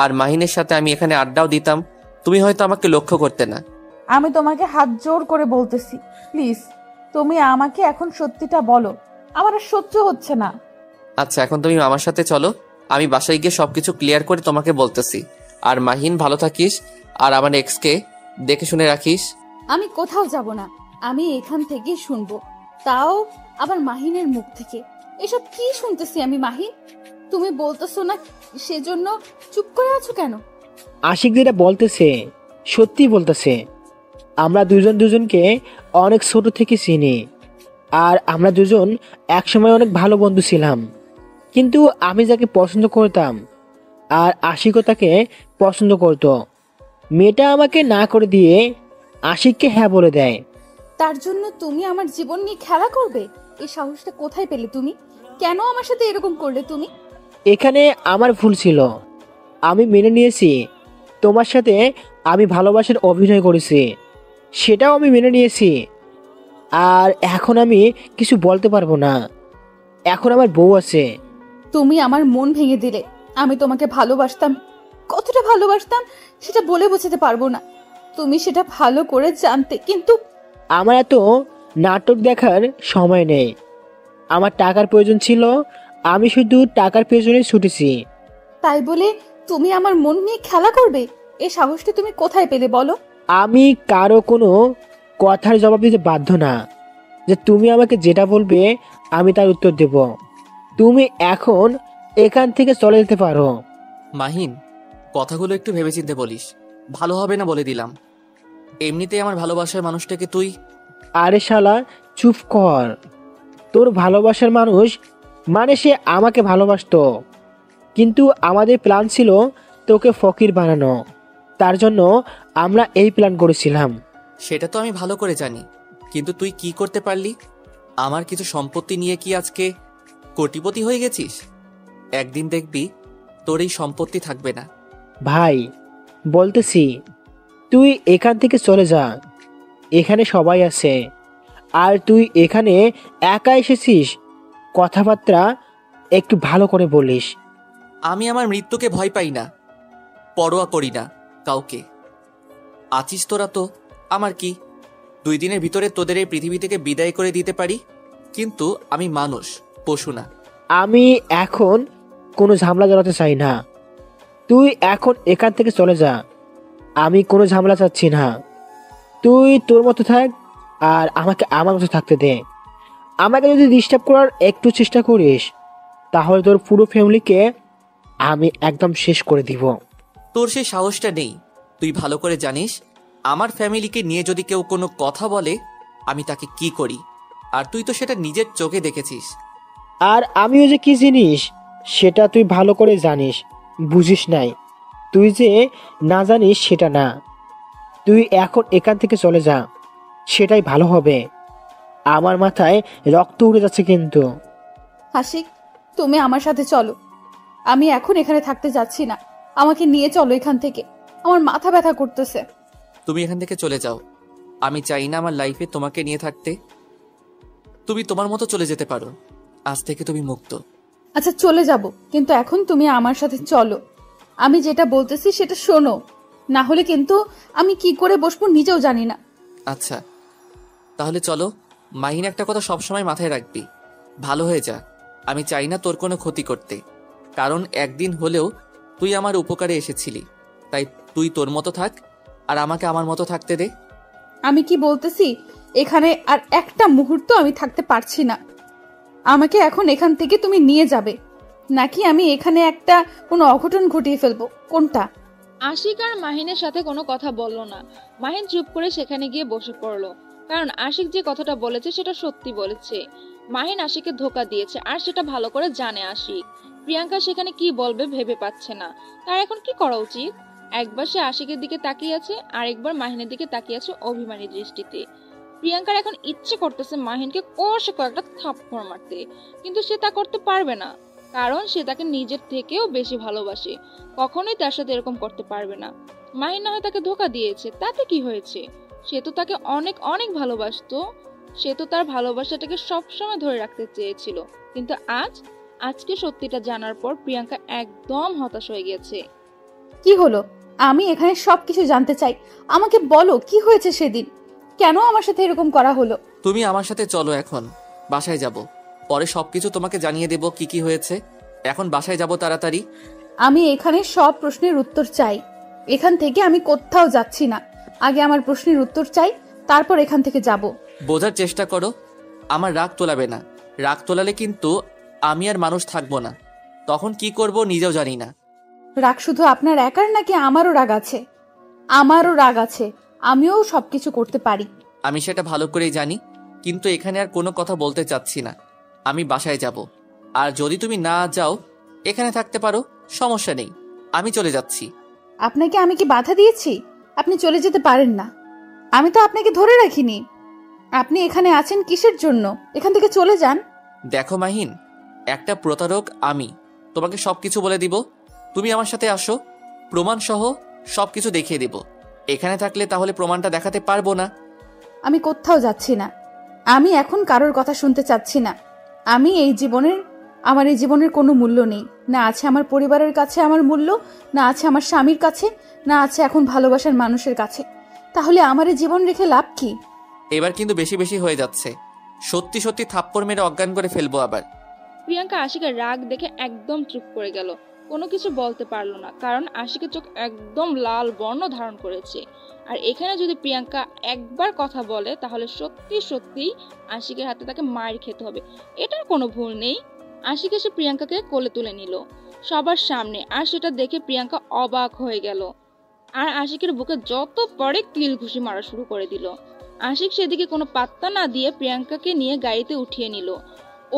[SPEAKER 4] আর মাহিনের সাথে আমি এখানে আড্ডাও দিতাম, তুমি হয়তো আমাকে লক্ষ্য করতে না।
[SPEAKER 1] আমি তোমাকে হাত জোর করে বলতেছি, প্লিজ তুমি আমাকে এখন সত্যিটা বলো। আমার আর সহ্য হচ্ছে না।
[SPEAKER 4] আচ্ছা, এখন তুমি আমার সাথে চলো, আমি বাসায় গিয়ে সবকিছু ক্লিয়ার করে তোমাকে বলতেছি। আর মাহিন, ভালো থাকিস, আর আমার এক্সকে দেখে শুনে রাখিস।
[SPEAKER 1] আমি কোথাও যাব না, আমি এখান থেকে শুনবো, তাও আবার মাহিনের মুখ থেকে। এসব কি শুনতেছি আমি? মাহিন, তুমি বলতেছো না সেজন্য চুপ করে আছো কেন?
[SPEAKER 5] আশিক যেটা বলতেছে সত্যি বলতেছে। আমরা দুজন দুজনকে অনেক ছোট থেকে চিনি, আর আমরা দুজন একসময় অনেক ভালো বন্ধু ছিলাম। কিন্তু আমি যাকে পছন্দ করতাম আর আশিকও তাকে পছন্দ করত, মেয়েটা আমাকে না করে দিয়ে আশিককে হ্যাঁ বলে দেয়।
[SPEAKER 1] তার জন্য তুমি আমার জীবন নিয়ে খেলা করবে? এই সাহসটা কোথায় পেলে তুমি? কেন আমার সাথে এরকম করলে তুমি?
[SPEAKER 5] এখানে আমার ভুল ছিল, আমি মেনে নিয়েছি। তোমার সাথে আমি ভালোবাসার অভিনয় করেছি, সেটাও আমি মেনে নিয়েছি। আর এখন আমি কিছু বলতে পারবো না, এখন আমার বউ আছে।
[SPEAKER 1] তুমি আমার মন ভেঙে দিলে। আমি তোমাকে ভালোবাসতাম, কতটা ভালোবাসতাম সেটা বলে বোঝাতে পারবো না। তুমি সেটা ভালো করে জানতে, কিন্তু
[SPEAKER 5] আমার এত নাটক দেখার সময় নেই। আমার টাকার প্রয়োজন ছিল, আমি শুধু টাকার পেছনে ছুটেছি।
[SPEAKER 1] তাই বলে তুমি আমার মন নিয়ে খেলা করবে? এই সাহসটা তুমি কোথায় পেলে বলো?
[SPEAKER 5] আমি কারো কোনো কথার জবাব দিতে বাধ্য না, যে তুমি আমাকে যেটা বলবে আমি তার উত্তর দেব। তুমি এখন এখান থেকে চলে যেতে পারো।
[SPEAKER 2] মাহিন, কথাগুলো একটু ভেবেচিন্তে বলিস, ভালো হবে না বলে দিলাম। এমনিতেই আমার ভালোবাসার মানুষটাকে তুই...
[SPEAKER 5] আরে শালা চুপ কর। তোর ভালোবাসার মানুষ মানে সে আমাকে ভালোবাসতো, কিন্তু আমাদের প্ল্যান ছিল তোকে ফকির বানানো। তার জন্য আমরা এই প্ল্যান করেছিলাম।
[SPEAKER 2] সেটা তো আমি ভালো করে জানি, কিন্তু তুই কি করতে পারলি? আমার কিছু সম্পত্তি নিয়ে কি আজকে কোটিপতি হয়ে গেছিস? একদিন দেখবি তোর এই সম্পত্তি থাকবে না।
[SPEAKER 5] ভাই বলতেছি, তুই এখান থেকে চলে যা, এখানে সবাই আছে, আর তুই এখানে একা এসেছিস, কথাবার্তা একটু ভালো করে বলিস।
[SPEAKER 2] আমি আমার মৃত্যুকে ভয় পাই না, পরোয়া করি না কাউকে। আছিস তোরা তো, আমার কি, 2 দিনের ভিতরে তোদের এই পৃথিবী থেকে বিদায় করে দিতে পারি, কিন্তু আমি মানুষ, পশু না।
[SPEAKER 5] আমি এখন কোনো ঝামেলা জড়াতে চাই না, তুই এখন এখান থেকে চলে যা, আমি কোনো ঝামেলা চাচ্ছি না। তুই তোর মতো থাক, আর আমাকে আমার মতো থাকতে দে। আমাকে যদি ডিস্টার্ব করার একটু চেষ্টা করিস, তাহলে তোর পুরো ফ্যামিলিকে আমি একদম শেষ করে দিব।
[SPEAKER 2] তোর সেই সাহসটা নেই। তুই ভালো করে জানিস আমার ফ্যামিলিকে নিয়ে যদি কেউ কোনো কথা বলে আমি তাকে কি করি, আর তুই তো সেটা নিজের চোখে দেখেছিস।
[SPEAKER 5] আর আমিও যে কি জিনিস সেটা তুই ভালো করে জানিস, বুঝিস নাই। তুই যে না জানিস সেটা না, তুই এখন এখান থেকে চলে যা, সেটাই ভালো হবে। আমার মাথায় রক্ত উড়ে যাচ্ছে কিন্তু।
[SPEAKER 1] আশিক, তুমি আমার সাথে চলো। আমি এখন এখানে থাকতে যাচ্ছি না, আমাকে নিয়ে চলো এখান থেকে, আমার মাথা ব্যথা করতেছে।
[SPEAKER 2] তুমি এখান থেকে চলে যাও, আমি চাই না আমার লাইফে তোমাকে নিয়ে থাকতে। তুমি তোমার মতো চলে যেতে পারো, আজ থেকে তুমি মুক্ত।
[SPEAKER 1] আচ্ছা চলে যাব, কিন্তু এখন তুমি আমার সাথে চলো। আমি যেটা বলতেছি সেটা শোনো, না হলে কিন্তু আমি কি করে বসবো নিজেও জানি না।
[SPEAKER 2] আচ্ছা তাহলে চলো। মাহিন, একটা কথা সবসময় মাথায় রাখবি, ভালো হয়ে যা। আমি চাই না তোর কোনো ক্ষতি করতে, কারণ একদিন হলেও তুই আমার উপকারে এসেছিলি। তাই তুই তোর মতো থাক, আর আমাকে আমার মতো থাকতে দে।
[SPEAKER 1] আমি কি বলতেছি, এখানে আর একটা মুহূর্ত আমি থাকতে পারছি না। আমাকে এখন এখান থেকে তুমি নিয়ে যাবে, নাকি আমি এখানে একটা কোনো অঘটন ঘটিয়ে ফেলবো, কোনটা?
[SPEAKER 6] আশিক আর মাহিনের সাথে কোনো কথা বলল না। মাহিন চুপ করে সেখানে গিয়ে বসে পড়লো, কারণ আশিক যে কথাটা বলেছে সেটা সত্যি বলেছে। মাহিন আশিককে ধোকা দিয়েছে, আর সেটা ভালো করে জানে আশিক। প্রিয়াঙ্কা সেখানে কি বলবে ভেবে পাচ্ছে না, তার এখন কি করা উচিত। একবার সে আশিকের দিকে তাকিয়ে আছে, আর একবার মাহিনের দিকে তাকিয়ে আছে অভিমানী দৃষ্টিতে। প্রিয়াঙ্কার এখন ইচ্ছে করতেছে মাহিনকে কষে কয়েকটা থাপ্পড় মারতে, কিন্তু সে তা করতে পারবে না, কারণ সে তাকে নিজের থেকেও বেশি ভালোবাসে। কখনোই তার সাথে এরকম করতে পারবে না। মাহিন না হয় তাকে ধোকা দিয়েছে, তাতে কি হয়েছে? সে তো তাকে অনেক অনেক ভালোবাসতো, সে তো তার ভালোবাসাটাকে সবসময় ধরে রাখতে চেয়েছিল। কিন্তু আজকে সত্যিটা জানার পর প্রিয়াঙ্কা একদম হতাশ হয়ে গেছে।
[SPEAKER 1] কি হলো? আমি এখানে সবকিছু জানতে চাই, আমাকে বলো কি হয়েছে সেদিন, কেন আমার সাথে এরকম করা হলো?
[SPEAKER 2] তুমি আমার সাথে চলো, এখন বাসায় যাব, পরে সবকিছু তোমাকে জানিয়ে দেব কি কি হয়েছে। এখন বাসায় যাব তাড়াতাড়ি।
[SPEAKER 1] আমি এখানে সব প্রশ্নের উত্তর চাই, এখান থেকে আমি কোথাও যাচ্ছি না। আগে আমার প্রশ্নের উত্তর চাই, তারপর এখান থেকে যাব।
[SPEAKER 2] বোঝার চেষ্টা করো, আমার রাগ তোলাবে না। রাগ তোলালে কিন্তু আমি আর মানুষ থাকবো না, তখন কি করব নিজেও জানি না।
[SPEAKER 1] রাগ শুধু আপনার একার নাকি আমারও রাগ আছে? আমারও রাগ আছে, আমিও সবকিছু করতে পারি।
[SPEAKER 2] আমি সেটা ভালো করেই জানি, কিন্তু এখানে আর কোনো কথা বলতে চাচ্ছি না। আমি বাসায় যাব, আর যদি তুমি না যাও এখানে থাকতে পারো, সমস্যা নেই, আমি চলে যাচ্ছি।
[SPEAKER 1] আপনাকে আমি কি বাধা দিয়েছি? আপনি চলে যেতে পারেন না, আমি তো আপনাকে ধরে রাখিনি। আপনি এখানে আছেন কিসের জন্য? এখান থেকে চলে যান।
[SPEAKER 2] দেখো মাহিন, একটা প্রতারক আমি, তোমাকে সবকিছু বলে দিব। তুমি আমার সাথে আসো, প্রমাণ সহ সবকিছু দেখিয়ে দিব। এখানে থাকলে তাহলে প্রমাণটা দেখাতে পারবো না।
[SPEAKER 1] আমি কোথাও যাচ্ছি না, আমি এখন কারোর কথা শুনতে চাচ্ছি না। আমার এই জীবনের কোনো মূল্য নেই, না আছে আমার পরিবারের কাছে আমার মূল্য, না আছে আমার স্বামীর কাছে, না আছে এখন ভালোবাসার মানুষের কাছে। তাহলে আমার এই জীবন রেখে লাভ কি?
[SPEAKER 2] এবার কিন্তু বেশি বেশি হয়ে যাচ্ছে, সত্যি সত্যি থাপ্পড় মেরে অজ্ঞান করে ফেলবো আবার।
[SPEAKER 6] প্রিয়াঙ্কা আশিকের রাগ দেখে একদম চুপ করে গেল, কোনো কিছু বলতে পারলো না, কারণ আশিকের চোখ একদম লাল বর্ণ ধারণ করেছে। আর এখানে যদি প্রিয়াঙ্কা একবার কথা বলে তাহলে সত্যি সত্যি আশিকের হাতে তাকে মার খেতে হবে, এটার কোনো ভুল নেই। আশিক এসে প্রিয়াঙ্কাকে কোলে তুলে নিল সবার সামনে, আর সেটা দেখে প্রিয়াঙ্কা অবাক হয়ে গেল, আর আশিকের বুকে যত পরে কিল ঘুষি মারা শুরু করে দিল। আশিক সেদিকে কোনো পাত্তা না দিয়ে প্রিয়াঙ্কাকে নিয়ে গাড়িতে উঠিয়ে নিল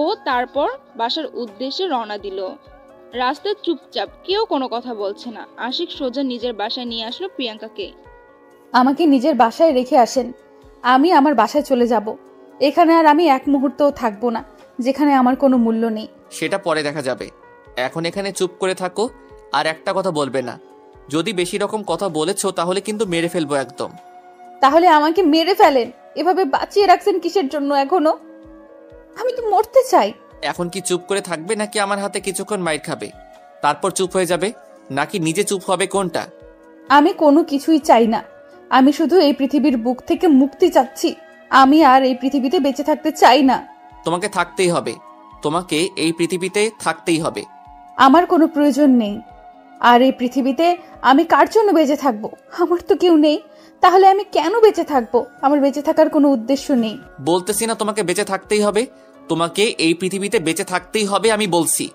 [SPEAKER 6] ও তারপর বাসার উদ্দেশ্যে রওনা দিল। রাস্তায় চুপচাপ, কেউ কোনো কথা বলছে না। আশিক সোজা নিজের বাসায় নিয়ে আসলো প্রিয়াঙ্কাকে।
[SPEAKER 1] আমাকে নিজের বাসায় রেখে আসেন, আমি আমার বাসায় চলে যাব। এখানে আর আমি এক মুহূর্তও থাকবো না, যেখানে আমার কোনো মূল্য নেই।
[SPEAKER 4] সেটা পরে দেখা যাবে, এখন এখানে চুপ করে থাকো আর একটা কথা বলবে না। যদি বেশি রকম কথা বলেছো তাহলে কিন্তু মেরে ফেলবো একদম।
[SPEAKER 1] তাহলে আমাকে মেরে ফেলেন, এভাবে বাঁচিয়ে রাখছেন কিসের জন্য এখনো? আমি তো মরতে চাই।
[SPEAKER 4] এখন কি চুপ করে থাকবে নাকি আমার হাতে কিছুক্ষণ মাইর খাবে তারপর চুপ হয়ে যাবে, নাকি নিজে চুপ হবে, কোনটা?
[SPEAKER 1] আমি কোনো কিছুই চাই না, আমি শুধু এই পৃথিবীর বুক থেকে মুক্তি চাচ্ছি। আমি আর এই পৃথিবীতে বেঁচে থাকতে চাই না।
[SPEAKER 4] তোমাকে থাকতেই হবে, তোমাকে এই পৃথিবীতে থাকতেই হবে।
[SPEAKER 1] আমার কোনো প্রয়োজন নেই। আর এই পৃথিবীতে আমি কার জন্য বেঁচে থাকবো? আমার তো কেউ নেই, তাহলে আমি কেন বেঁচে থাকবো? আমার বেঁচে থাকার কোনো উদ্দেশ্য নেই।
[SPEAKER 4] বলতেছি না তোমাকে বেঁচে থাকতেই হবে, তোমাকে এই পৃথিবীতে বেঁচে থাকতেই হবে, আমি বলছি।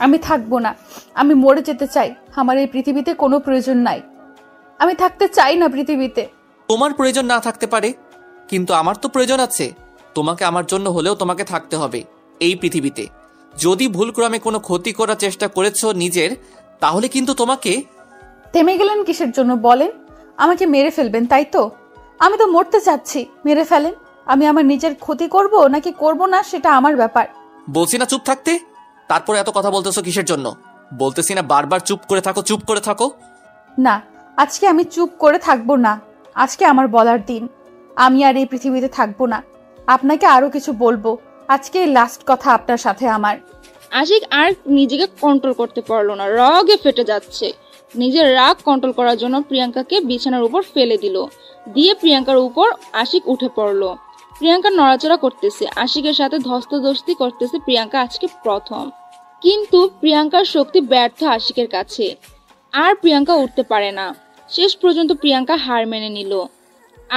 [SPEAKER 1] আমি থাকবো না, আমি মরে যেতে চাই। আমার এই পৃথিবীতে কোনো প্রয়োজন নাই, আমি থাকতে চাই না পৃথিবীতে।
[SPEAKER 4] তোমার প্রয়োজন না থাকতে পারে, কিন্তু আমার তো প্রয়োজন আছে। তোমাকে আমার জন্য হলেও তোমাকে থাকতে হবে এই পৃথিবীতে। যদি ভুলক্রমে কোনো ক্ষতি করার চেষ্টা করেছো নিজের, তাহলে কিন্তু তোমাকে।
[SPEAKER 1] থেমে গেলেন কিসের জন্য বলেন? আমাকে মেরে ফেলবেন তাই তো? আমি তো মরতে চাচ্ছি, মেরে ফেলেন। আমি আমার নিজের ক্ষতি করব নাকি করব না সেটা আমার ব্যাপার।
[SPEAKER 4] বলছি না চুপ থাকতে, তারপরে এত কথা বলতেছো কিসের জন্য? বলতেছি না বারবার চুপ করে থাকো, চুপ করে থাকো।
[SPEAKER 1] না, আজকে আমি চুপ করে থাকবো না। আজকে আমার বলার দিন। আমি আর এই পৃথিবীতে থাকবো না। আপনাকে আরো কিছু বলবো, আজকে লাস্ট কথা আপনার সাথে আমার।
[SPEAKER 6] আশিক আর নিজেকে কন্ট্রোল করতে পারলো না, রাগে ফেটে যাচ্ছে। নিজের রাগ কন্ট্রোল করার জন্য প্রিয়াঙ্কাকে বিছানার উপর ফেলে দিল, দিয়ে প্রিয়াঙ্কার উপর আশিক উঠে পড়লো। প্রিয়াঙ্কা নড়াচড়া করতেছে, আশিকের সাথে ধস্তাধস্তি করতেছে প্রিয়াঙ্কা আজকে প্রথম। কিন্তু প্রিয়াঙ্কার শক্তি ব্যর্থ আশিকের কাছে, আর প্রিয়াঙ্কা উঠতে পারে না। শেষ পর্যন্ত প্রিয়াঙ্কা হার মেনে নিল,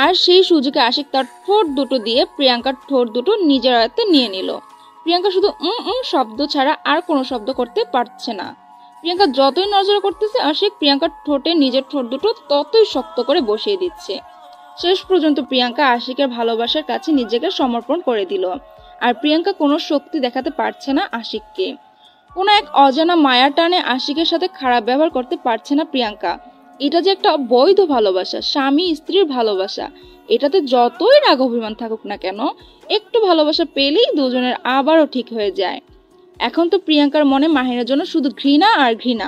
[SPEAKER 6] আর সেই সুযোগে আশিক তার ঠোঁট দুটো দিয়ে প্রিয়াঙ্কার ঠোঁট দুটো নিজের আয়ত্তে নিয়ে নিল। প্রিয়াঙ্কা শুধু শব্দ ছাড়া আর কোনো শব্দ করতে পারছে না। প্রিয়াঙ্কা যতই নজর করতেছে, আশিক প্রিয়াঙ্কার ঠোঁটে নিজের ঠোঁট দুটো ততই শক্ত করে বসিয়ে দিচ্ছে। শেষ পর্যন্ত প্রিয়াঙ্কা আশিকের ভালোবাসার কাছে নিজেকে সমর্পণ করে দিল। আর প্রিয়াঙ্কা কোনো শক্তি দেখাতে পারছে না আশিককে। কোনো এক অজানা মায়ার টানে আশিকের সাথে খারাপ ব্যবহার করতে পারছে না প্রিয়াঙ্কা। এটা যে একটা বৈধ ভালোবাসা, স্বামী স্ত্রীর ভালোবাসা, এটাতে যতই রাগ অভিমান থাকুক না কেন, একটু ভালোবাসা পেলেই দুজনের আবারও ঠিক হয়ে যায়। এখন তো প্রিয়াঙ্কার মনে মাহিনের জন্য শুধু ঘৃণা আর ঘৃণা,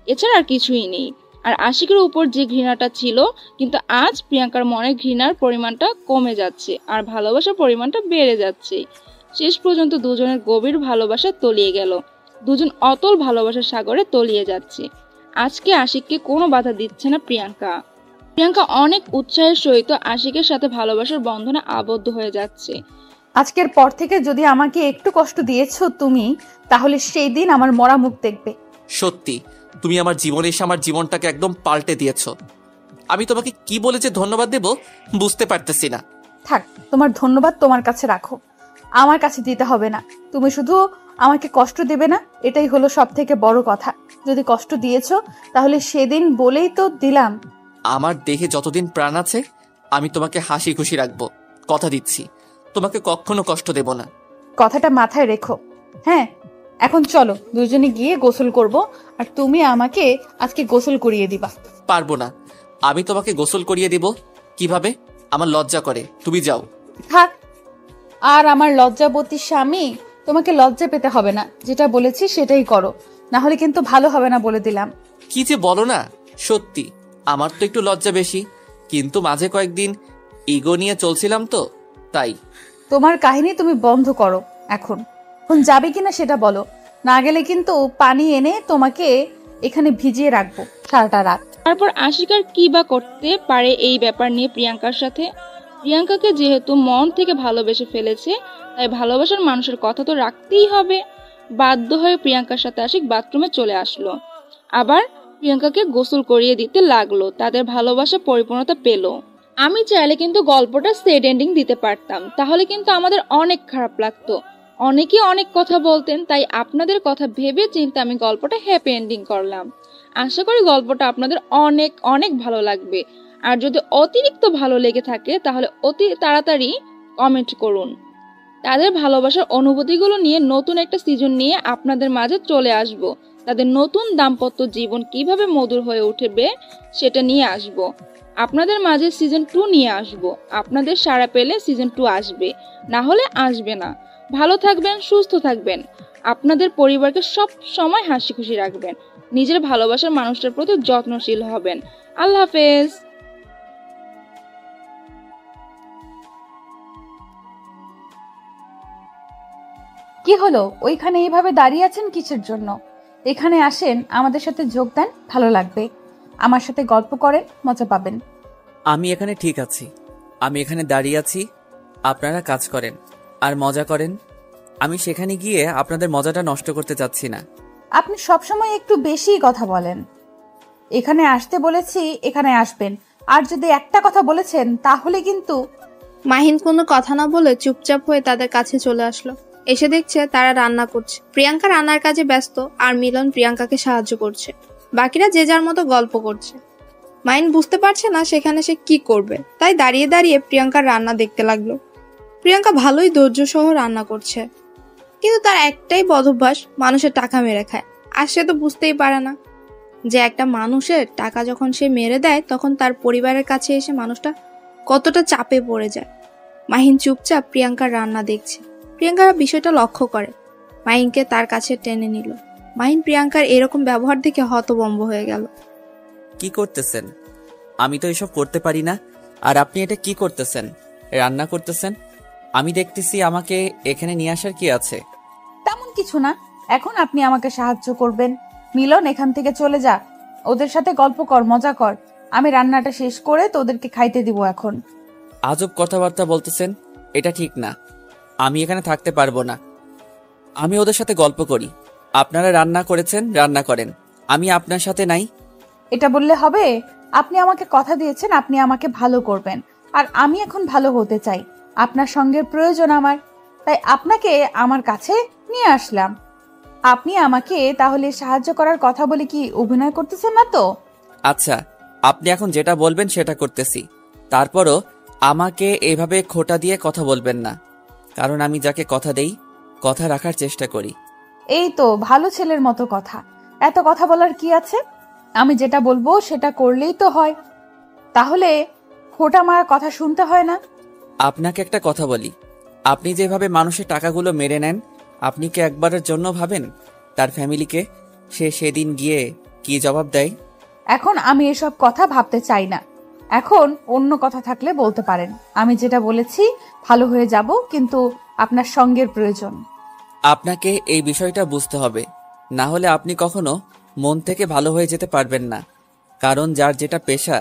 [SPEAKER 6] এছাড়া আর কিছুই নেই। আর আশিকের উপর যে ঘৃণাটা ছিল, কিন্তু আজ প্রিয়াঙ্কার মনে ঘৃণার পরিমাণটা কমে যাচ্ছে আর ভালোবাসার পরিমাণটা বেড়ে যাচ্ছে। শেষ পর্যন্ত দুজনের গভীর ভালোবাসা তলিয়ে গেল, দুজন অতল ভালোবাসার সাগরে তলিয়ে যাচ্ছে। আজকে আশিককে কোনো বাধা দিচ্ছে না প্রিয়াঙ্কা। প্রিয়াঙ্কা অনেক উৎসাহের সহিত আশিকের সাথে ভালোবাসার বন্ধনে আবদ্ধ হয়ে যাচ্ছে।
[SPEAKER 1] আজকের পর থেকে যদি আমাকে একটু কষ্ট দিয়েছো তুমি, তাহলে সেই দিন আমার মরা মুখ দেখবে।
[SPEAKER 4] সত্যি তুমি আমার জীবনে এসে আমার জীবনটাকে একদম পাল্টে দিয়েছো। আমি তোমাকে কি বলে যে ধন্যবাদ দেব বুঝতে পারতেছি না।
[SPEAKER 1] থাক, তোমার ধন্যবাদ তোমার কাছে রাখো, আমার কাছে দিতে হবে না। তুমি শুধু আমাকে কষ্ট দেবে না, এটাই হলো সব থেকে বড় কথা। যদি কষ্ট দিয়েছো তাহলে সেদিন বলেই তো দিলাম।
[SPEAKER 4] আমার দেহে যতদিন প্রাণ আছে আমি তোমাকে হাসি খুশি রাখবো, কথা দিচ্ছি। তোমাকে কখনো কষ্ট দেব না।
[SPEAKER 1] কথাটা মাথায় রেখো। হ্যাঁ, এখন চলো দুজনে গিয়ে গোসল করব, আর তুমি আমাকে আজকে গোসল করিয়ে দিবা।
[SPEAKER 4] পারবো না, আমি তোমাকে গোসল করিয়ে দিব। কিভাবে? আমার লজ্জা করে, তুমি যাও।
[SPEAKER 1] থাক, আর আমার লজ্জাবতী স্বামী, তোমাকে লজ্জা পেতে হবে না। যেটা বলেছি সেটাই করো, না হলে কিন্তু ভালো হবে না বলে দিলাম।
[SPEAKER 4] কি যে বলো না, সত্যি আমার তো একটু লজ্জা বেশি, কিন্তু মাঝে কয়েকদিন ইগো নিয়ে চলছিলাম তো তাই।
[SPEAKER 1] তোমার কাহিনী তুমি বন্ধ করো। এখন যাবে কিনা সেটা বলো, না গেলে কিন্তু পানি এনে তোমাকে এখানে ভিজিয়ে রাখবো সারাটা রাত।
[SPEAKER 6] তারপর আশিকার কি বা করতে পারে এই ব্যাপার নিয়ে প্রিয়াঙ্কার সাথে। প্রিয়াঙ্কাকে যেহেতু মন থেকে ভালোবেসে ফেলেছে, তাই ভালোবাসার মানুষের কথা তো রাখতেই হবে। বাধ্য হয়ে প্রিয়াঙ্কার সাথে আশিক বাথরুমে চলে আসলো, আবার প্রিয়াঙ্কাকে গোসল করিয়ে দিতে লাগলো। তাদের ভালোবাসা পরিপূর্ণতা পেল। আমি চাইলে কিন্তু গল্পটা সেড এন্ডিং দিতে পারতাম, তাহলে কিন্তু আমাদের অনেক খারাপ লাগতো। অনেকে অনেক কথা বলতেন, তাই আপনাদের কথা ভেবে চিন্তে আমি গল্পটা হ্যাপি এন্ডিং করলাম। আশা করি গল্পটা আপনাদের অনেক অনেক ভালো লাগবে। আর যদি অতিরিক্ত ভালো লেগে থাকে তাহলে অতি তাড়াতাড়ি কমেন্ট করুন। তাদের ভালোবাসার অনুভূতিগুলো নিয়ে নতুন একটা সিজন নিয়ে আপনাদের মাঝে চলে আসব। তাদের নতুন দাম্পত্য জীবন কিভাবে মধুর হয়ে উঠবে সেটা নিয়ে আসব। আপনাদের মাঝে সিজন 2 নিয়ে আসব। আপনাদের সাড়া পেলে সিজন 2 আসবে, না হলে আসবে না। ভালো থাকবেন, সুস্থ থাকবেন, আপনাদের পরিবারকে সব সময় হাসি খুশি রাখবেন, নিজের ভালোবাসার মানুষটার প্রতি যত্নশীল হবেন। আল্লাহ হাফেজ।
[SPEAKER 1] কি হলো, ওইখানে এইভাবে দাঁড়িয়ে আছেন কিসের জন্য? এখানে আসেন, আমাদের সাথে যোগ দেন, ভালো লাগবে। আমার সাথে গল্প করেন, মজা পাবেন।
[SPEAKER 2] আমি এখানে ঠিক আছি, আমি এখানে দাঁড়িয়ে আছি, আপনারা কাজ করেন আর মজা করেন। আমি সেখানে গিয়ে আপনাদের মজাটা নষ্ট করতে চাচ্ছি না।
[SPEAKER 1] আপনি সবসময় একটু বেশি কথা বলেন। এখানে আসতে বলেছি, এখানে আসবেন, আর যদি একটা কথা বলেছেন তাহলে কিন্তু।
[SPEAKER 3] মাহিন কোনো কথা না বলে চুপচাপ হয়ে তাদের কাছে চলে আসলো। এসে দেখছে তারা রান্না করছে। প্রিয়াঙ্কা রান্নার কাজে ব্যস্ত আর মিলন প্রিয়াঙ্কাকে সাহায্য করছে। বাকিরা যে যার মতো গল্প করছে। মাহিন বুঝতে পারছে না সেখানে সে কি করবে, তাই দাঁড়িয়ে দাঁড়িয়ে প্রিয়াঙ্কার রান্না দেখতে লাগলো। প্রিয়াঙ্কা ভালোই ধৈর্য সহ রান্না করছে, কিন্তু তার একটাই বদভ্যাস, মানুষের টাকা মেরে খায়। আর সে তো বুঝতেই পারে না যে একটা মানুষের টাকা যখন সে মেরে দেয় তখন তার পরিবারের কাছে এসে মানুষটা কতটা চাপে পড়ে যায়। মাহিন চুপচাপ প্রিয়াঙ্কার রান্না দেখছে। প্রিয়াঙ্কা বিষয়টা লক্ষ্য করে, মাহিনকে তার কাছে টেনে নিল। মাহিন প্রিয়াঙ্কার এরকম ব্যবহার দেখে হতভম্ব হয়ে গেল।
[SPEAKER 2] কি করতেছেন? আমি তো এসব করতে পারি না, আর আপনি এটা কি করতেছেন? রান্না করতেছেন? আমি দেখতেছি, আমাকে এখানে নিয়ে আসার কি আছে?
[SPEAKER 1] তেমন কিছু না, এখন আপনি আমাকে সাহায্য করবেন। মিলন, এখান থেকে চলে যা, ওদের সাথে গল্প কর, মজা কর। আমি রান্নাটা শেষ করে তোদেরকে খাইতে দিব এখন।
[SPEAKER 2] আজব কথাবার্তা বলতেছেন, এটা ঠিক না। আমি এখানে থাকতে পারবো না। আমি ওদের সাথে গল্প করি। আপনারা রান্না করেছেন, রান্না করেন, আমি আপনার সাথে নাই।
[SPEAKER 1] এটা বললে হবে? আপনি আমাকে কথা দিয়েছেন আপনি আমাকে ভালো করবেন, আর আমি এখন ভালো হতে চাই। আপনার সঙ্গের প্রয়োজন আমার, তাই আপনাকে আমার কাছে নিয়ে আসলাম। আপনি আমাকে তাহলে সাহায্য করার কথা বলে কি অভিনয় করতেছেন না তো?
[SPEAKER 2] আচ্ছা, আপনি এখন যেটা বলবেন সেটা করতেছি। তারপরও আমাকে এভাবে খোঁটা দিয়ে কথা বলবেন না, কারণ আমি যাকে কথা দেই কথা রাখার চেষ্টা করি।
[SPEAKER 1] এই তো ভালো ছেলের মতো কথা। এত কথা বলার কি আছে? আমি যেটা বলবো সেটা করলেই তো হয়, তাহলে খোটা মারা কথা শুনতে হয় না।
[SPEAKER 2] আপনাকে একটা কথা বলি, আপনি যেভাবে মানুষের টাকাগুলো মেরে নেন, আপনি কি একবারের জন্য ভাবেন তার ফ্যামিলিকে? সে সেদিন গিয়ে কি জবাব দেয়?
[SPEAKER 1] এখন আমি এসব কথা ভাবতে চাই না। এখন অন্য কথা থাকলে বলতে পারেন। আমি যেটা বলেছি, ভালো হয়ে যাব, কিন্তু আপনার সঙ্গের প্রয়োজন।
[SPEAKER 2] আপনাকে এই বিষয়টা বুঝতে হবে, না হলে আপনি কখনো মন থেকে ভালো হয়ে যেতে পারবেন না। কারণ যার যেটা পেশা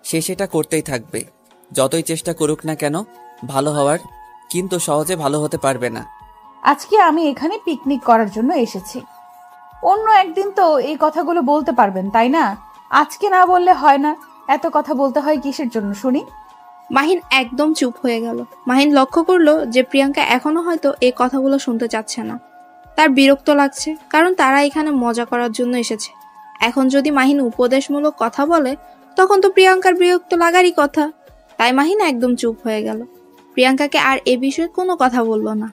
[SPEAKER 2] সে সেটা করতেই থাকবে, যতই চেষ্টা করুক না কেন ভালো হওয়ার, কিন্তু সহজে ভালো হতে পারবে না।
[SPEAKER 1] আজকে আমি এখানে পিকনিক করার জন্য এসেছি, অন্য একদিন তো এই কথাগুলো বলতে পারবেন, তাই না? আজকে না বললে হয় না। এত কথা বলতে হয় কিসের জন্য শুনি?
[SPEAKER 3] মাহিন একদম চুপ হয়ে গেল। মাহিন লক্ষ্য করলো যে প্রিয়াঙ্কা এখনো হয়তো এই কথাগুলো শুনতে চাচ্ছে না। তার বিরক্ত লাগছে, কারণ তারা এখানে মজা করার জন্য এসেছে। এখন যদি মাহিন উপদেশমূলক কথা বলে তখন তো প্রিয়াঙ্কার বিরক্ত লাগারই কথা। তাই মাহিন একদম চুপ হয়ে গেল। প্রিয়াঙ্কাকে আর এ বিষয়ে কোনো কথা বলল না।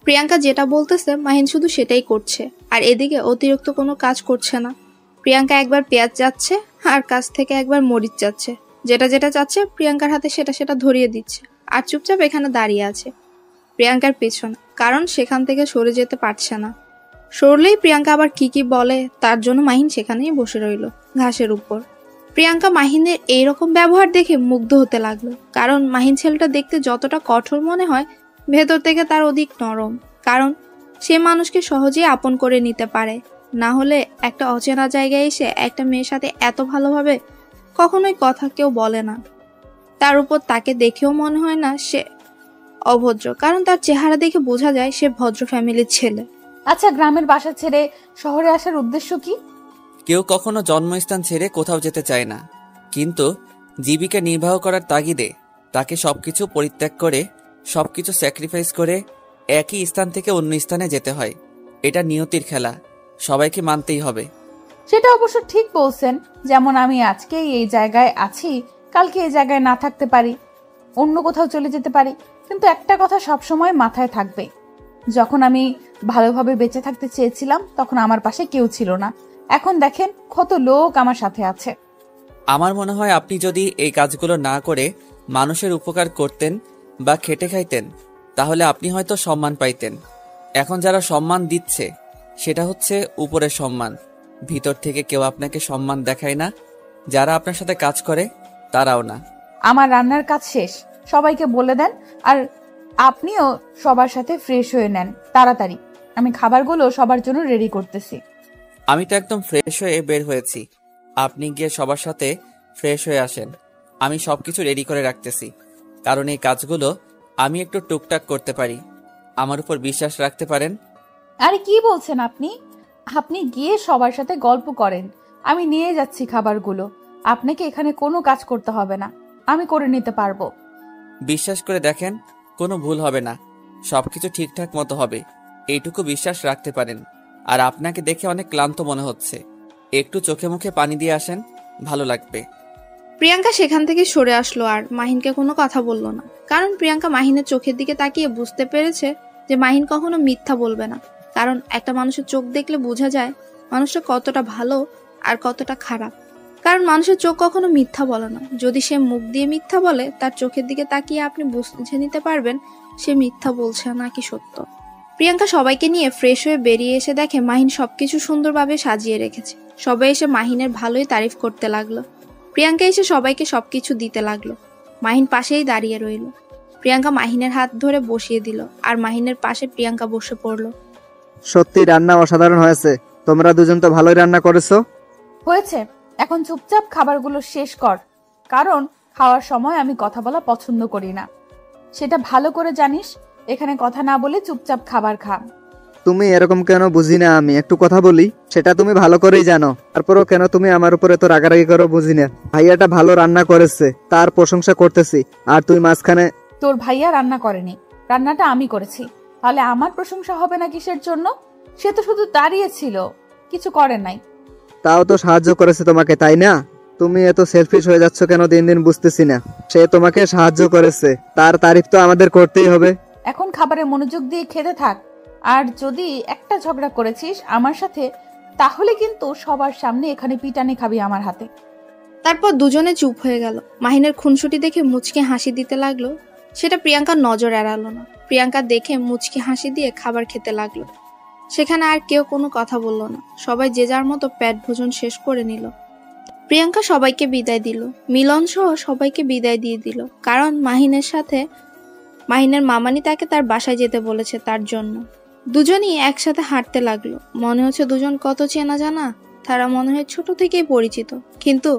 [SPEAKER 3] প্রিয়াঙ্কা যেটা বলতেছে মাহিন শুধু সেটাই করছে, আর এদিকে অতিরিক্ত কোনো কাজ করছে না। প্রিয়াঙ্কা একবার পেঁয়াজ চাচ্ছে আর কাছ থেকে একবার মরিচ চাচ্ছে। যেটা যেটা চাচ্ছে প্রিয়াঙ্কার হাতে সেটা সেটা ধরিয়ে দিচ্ছে, আর চুপচাপ এখানে দাঁড়িয়ে আছে প্রিয়াঙ্কার পেছনে, কারণ সেখান থেকে সরে যেতে পারছে না। সরলেই প্রিয়াঙ্কা আবার কি কি বলে, তার জন্য মাহিন সেখানেই বসে রইল ঘাসের উপর। প্রিয়াঙ্কা মাহিনের এইরকম ব্যবহার দেখে মুগ্ধ হতে লাগলো, কারণ মাহিন ছেলেটা দেখতে যতটা কঠোর মনে হয় ভেতর থেকে তার অধিক নরম, কারণ সে মানুষকে সহজেই আপন করে নিতে পারে। না হলে একটা অচেনা জায়গায় এসে একটা মেয়ের সাথে এত ভালোভাবে কখনোই কথা কেউ বলে না। তার উপর তাকে দেখেও মনে হয় না সে অভদ্র, কারণ তার চেহারা দেখে বোঝা যায় সে ভদ্র ফ্যামিলির ছেলে।
[SPEAKER 1] আচ্ছা, গ্রামের বাসা ছেড়ে শহরে আসার উদ্দেশ্য কি?
[SPEAKER 2] কেউ কখনো জন্মস্থান ছেড়ে কোথাও যেতে চায় না, কিন্তু জীবিকা নির্বাহ করার তাগিদে তাকে সবকিছু পরিত্যাগ করে, সবকিছু স্যাক্রিফাইস করে একই স্থান থেকে অন্য স্থানে যেতে হয়। এটা নিয়তির খেলা, সবাইকে মানতেই হবে।
[SPEAKER 1] সেটা অবশ্য ঠিক বলছেন। যেমন আমি আজকে এই জায়গায় আছি, কালকে এই জায়গায় না থাকতে পারি, অন্য কোথাও চলে যেতে পারি। কিন্তু একটা কথা সবসময় মাথায় থাকবে, যখন আমি ভালোভাবে বেঁচে থাকতে চেয়েছিলাম তখন আমার পাশে কেউ ছিল না। এখন দেখেন কত লোক আমার সাথে আছে।
[SPEAKER 2] আমার মনে হয় আপনি যদি এই কাজগুলো না করে মানুষের উপকার করতেন বা খেটে খাইতেন, তাহলে আপনি হয়তো সম্মান পাইতেন। এখন যারা সম্মান দিচ্ছে সেটা হচ্ছে উপরের সম্মান, ভিতর থেকে কেউ আপনাকে সম্মান দেখায় না। যারা আপনার সাথে কাজ করে তারাও না।
[SPEAKER 1] আমার রান্নার কাজ শেষ, সবাইকে বলে দেন। আর আপনিও সবার সাথে ফ্রেশ হয়ে নেন তাড়াতাড়ি। আমি খাবারগুলো সবার জন্য রেডি করতেছি।
[SPEAKER 2] আমি তো একদম ফ্রেশ হয়ে বের হয়েছি, আপনি গিয়ে সবার সাথে ফ্রেশ হয়ে আসেন। আমি সবকিছু রেডি করে রাখতেছি, কারণ এই কাজগুলো আমি একটু টুকটাক করতে পারি। আমার উপর বিশ্বাস রাখতে পারেন।
[SPEAKER 1] আরে কি বলছেন আপনি? আপনি গিয়ে সবার সাথে গল্প করেন, আমি নিয়ে যাচ্ছি খাবারগুলো। আপনাকে এখানে কোনো কাজ করতে হবে না, আমি করে নিতে পারবো।
[SPEAKER 2] বিশ্বাস করে দেখেন, কোনো ভুল হবে না, সবকিছু ঠিকঠাক মতো হবে, এইটুকু বিশ্বাস রাখতে পারেন। আর আপনাকে দেখে অনেক ক্লান্ত মনে হচ্ছে, একটু চোখে মুখে পানি দিয়ে আসেন, ভালো লাগবে।
[SPEAKER 3] প্রিয়াঙ্কা সেখান থেকে সরে আসলো আর মাহিনকে কোনো কথা বলল না, কারণ প্রিয়াঙ্কা মাহিনের চোখের দিকে তাকিয়ে বুঝতে পেরেছে যে মাহিন কখনো মিথ্যা বলবে না। কারণ একটা মানুষের চোখ দেখলে বোঝা যায় মানুষটা কতটা ভালো আর কতটা খারাপ। কারণ মানুষের চোখ কখনো মিথ্যা বলে না। যদি সে মুখ দিয়ে মিথ্যা বলে, তার চোখের দিকে তাকিয়ে আপনি বুঝে নিতে পারবেন সে মিথ্যা বলছে নাকি সত্য। প্রিয়াঙ্কা সবাইকে নিয়ে ফ্রেশ হয়ে বেরিয়ে এসে দেখে মাহিন সবকিছু সুন্দরভাবে সাজিয়ে রেখেছে। সবাই এসে মাহিনের ভালোই তারিফ করতে লাগলো। প্রিয়াঙ্কা এসে সবাইকে সবকিছু দিতে লাগলো। মাহিন পাশেই দাঁড়িয়ে রইল। প্রিয়াঙ্কা মাহিনের হাত ধরে বসিয়ে দিল আর মাহিনের পাশে প্রিয়াঙ্কা বসে পড়লো।
[SPEAKER 7] সত্যি রান্না অসাধারণ হয়েছে, তোমরা দুজন তো ভালোই রান্না করেছো।
[SPEAKER 1] হয়েছে, এখন চুপচাপ খাবারগুলো শেষ কর, কারণ খাওয়ার সময় আমি কথা বলা পছন্দ করি না, সেটা ভালো করে জানিস। এখানে কথা না বলে চুপচাপ খাবার খা।
[SPEAKER 7] তুমি এরকম কেন বুঝি না, আমি একটু কথা বলি সেটা তুমি ভালো করেই জানো, তারপরও কেন তুমি আমার উপরে তো রাগারাগি করো বুঝি না। ভাইয়াটা ভালো রান্না করেছে, তার প্রশংসা করতেছি, আর তুই মাঝখানে।
[SPEAKER 1] তোর ভাইয়া রান্না করেনি, রান্নাটা আমি করেছি, তাহলে আমার প্রশংসা হবে না কিসের জন্য? সে তো শুধু দাঁড়িয়ে ছিল, কিছু করে নাই।
[SPEAKER 7] তাও তো সাহায্য করেছে তোমাকে, তাই না? তুমি এত সেলফিশ হয়ে যাচ্ছ কেন দিন দিন বুঝতেছি না। সে তোমাকে সাহায্য করেছে, তার তারিফ তো আমাদের করতেই হবে।
[SPEAKER 1] এখন খাবারে মনোযোগ দিয়ে খেতে থাক, আর যদি একটা ঝগড়া করেছিস আমার সাথে, তাহলে কিন্তু সবার সামনে এখানে পিটানি খাবি আমার হাতে।
[SPEAKER 3] তারপর দুজনে চুপ হয়ে গেল। মাহিনের খুনসুটি দেখে মুচকি হাসি দিতে লাগলো, সেটা প্রিয়াঙ্কার নজর এড়ালো না। প্রিয়াঙ্কা দেখে মুচকি হাসি দিয়ে খাবার খেতে লাগলো। সেখানে আর কেউ কোনো কথা বলল না, সবাই যে যার মতো পেট ভোজন শেষ করে নিল। প্রিয়াঙ্কা সবাইকে বিদায় দিল, মিলন সহ সবাইকে বিদায় দিয়ে দিল, কারণ মাহিনের মামানি তাকে তার বাসায় যেতে বলেছে তার জন্য। দুজনই একসাথে হাঁটতে লাগলো। মনে হচ্ছে দুজন কত চেনা জানা, তারা মনে হয় ছোট থেকেই পরিচিত, কিন্তু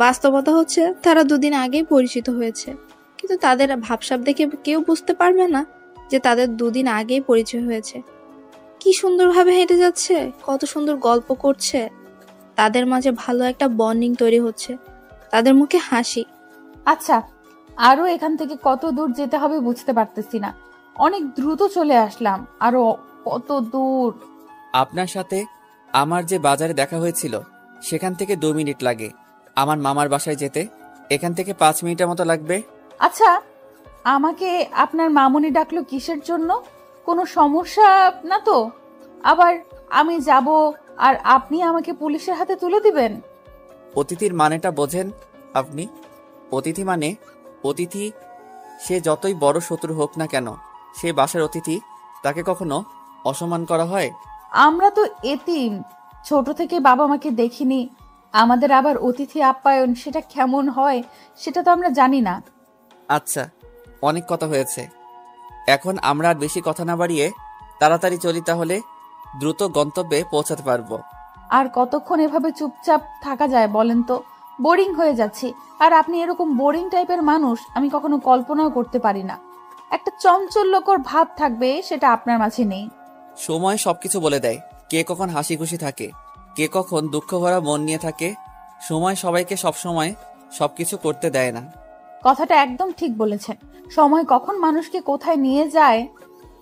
[SPEAKER 3] বাস্তবতা হচ্ছে তারা দুদিন আগেই পরিচিত হয়েছে। কিন্তু তাদের ভাবসাব দেখে কেউ বুঝতে পারবে না যে তাদের দুদিন আগেই পরিচয় হয়েছে। কি সুন্দরভাবে হেঁটে যাচ্ছে, কত সুন্দর গল্প করছে, তাদের মাঝে ভালো একটা বন্ডিং তৈরি হচ্ছে, তাদের মুখে হাসি।
[SPEAKER 1] আচ্ছা, আরো এখান থেকে কত দূর যেতে হবে বুঝতে পারতেছি না, অনেক দ্রুত চলে আসলাম, আরো কত দূর?
[SPEAKER 2] আপনার সাথে আমার যে বাজারে দেখা হয়েছিল সেখান থেকে 2 মিনিট লাগে আমার মামার বাসায় যেতে, এখান থেকে 5 মিনিটের মতো লাগবে।
[SPEAKER 1] আচ্ছা, আমাকে আপনার মামুনি ডাকলো কিসের জন্য? কোনো সমস্যা না তো? আবার আমি যাব আর আপনি আমাকে পুলিশের হাতে তুলে দিবেন?
[SPEAKER 2] অতিথির মানেটা বোঝেন আপনি? অতিথি মানে অতিথি, সে যতই বড় শত্রু হোক না কেন, সে বাসার অতিথি, তাকে কখনো অসম্মান করা হয়?
[SPEAKER 1] আমরা তো এতিম, ছোট থেকে বাবা মাকে দেখিনি, আমাদের আবার অতিথি আপ্যায়ন সেটা কেমন হয় সেটা তো আমরা জানি না।
[SPEAKER 2] আচ্ছা, অনেক কথা হয়েছে, এখন আমরা আর বেশি কথা না বাড়িয়ে তাড়াতাড়ি চলি, তাহলে দ্রুত গন্তব্যে পৌঁছাতে পারবো।
[SPEAKER 1] আর কতক্ষণ এভাবে চুপচাপ থাকা যায় বলেন তো? বোরিং হয়ে যাচ্ছি, আর আপনি এরকম বোরিং টাইপের মানুষ আমি কখনো কল্পনাও করতে পারি না। একটা চঞ্চল্যকর ভাব থাকবে, সেটা আপনার মাঝে নেই।
[SPEAKER 2] সময় সবকিছু বলে দেয়, কে কখন হাসি খুশি থাকে, কে কখন দুঃখ ভরা মন নিয়ে থাকে। সময় সবাইকে সবসময় সবকিছু করতে দেয় না।
[SPEAKER 1] কথাটা একদম ঠিক বলেছেন। সময় কখন মানুষকে কোথায় নিয়ে যায়,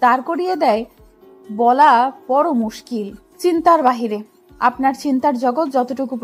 [SPEAKER 1] দাঁড় করিয়ে দেয়, বলা বড় মুশকিল, চিন্তার বাহিরে। আপনার চিন্তার জগৎ যতটুকু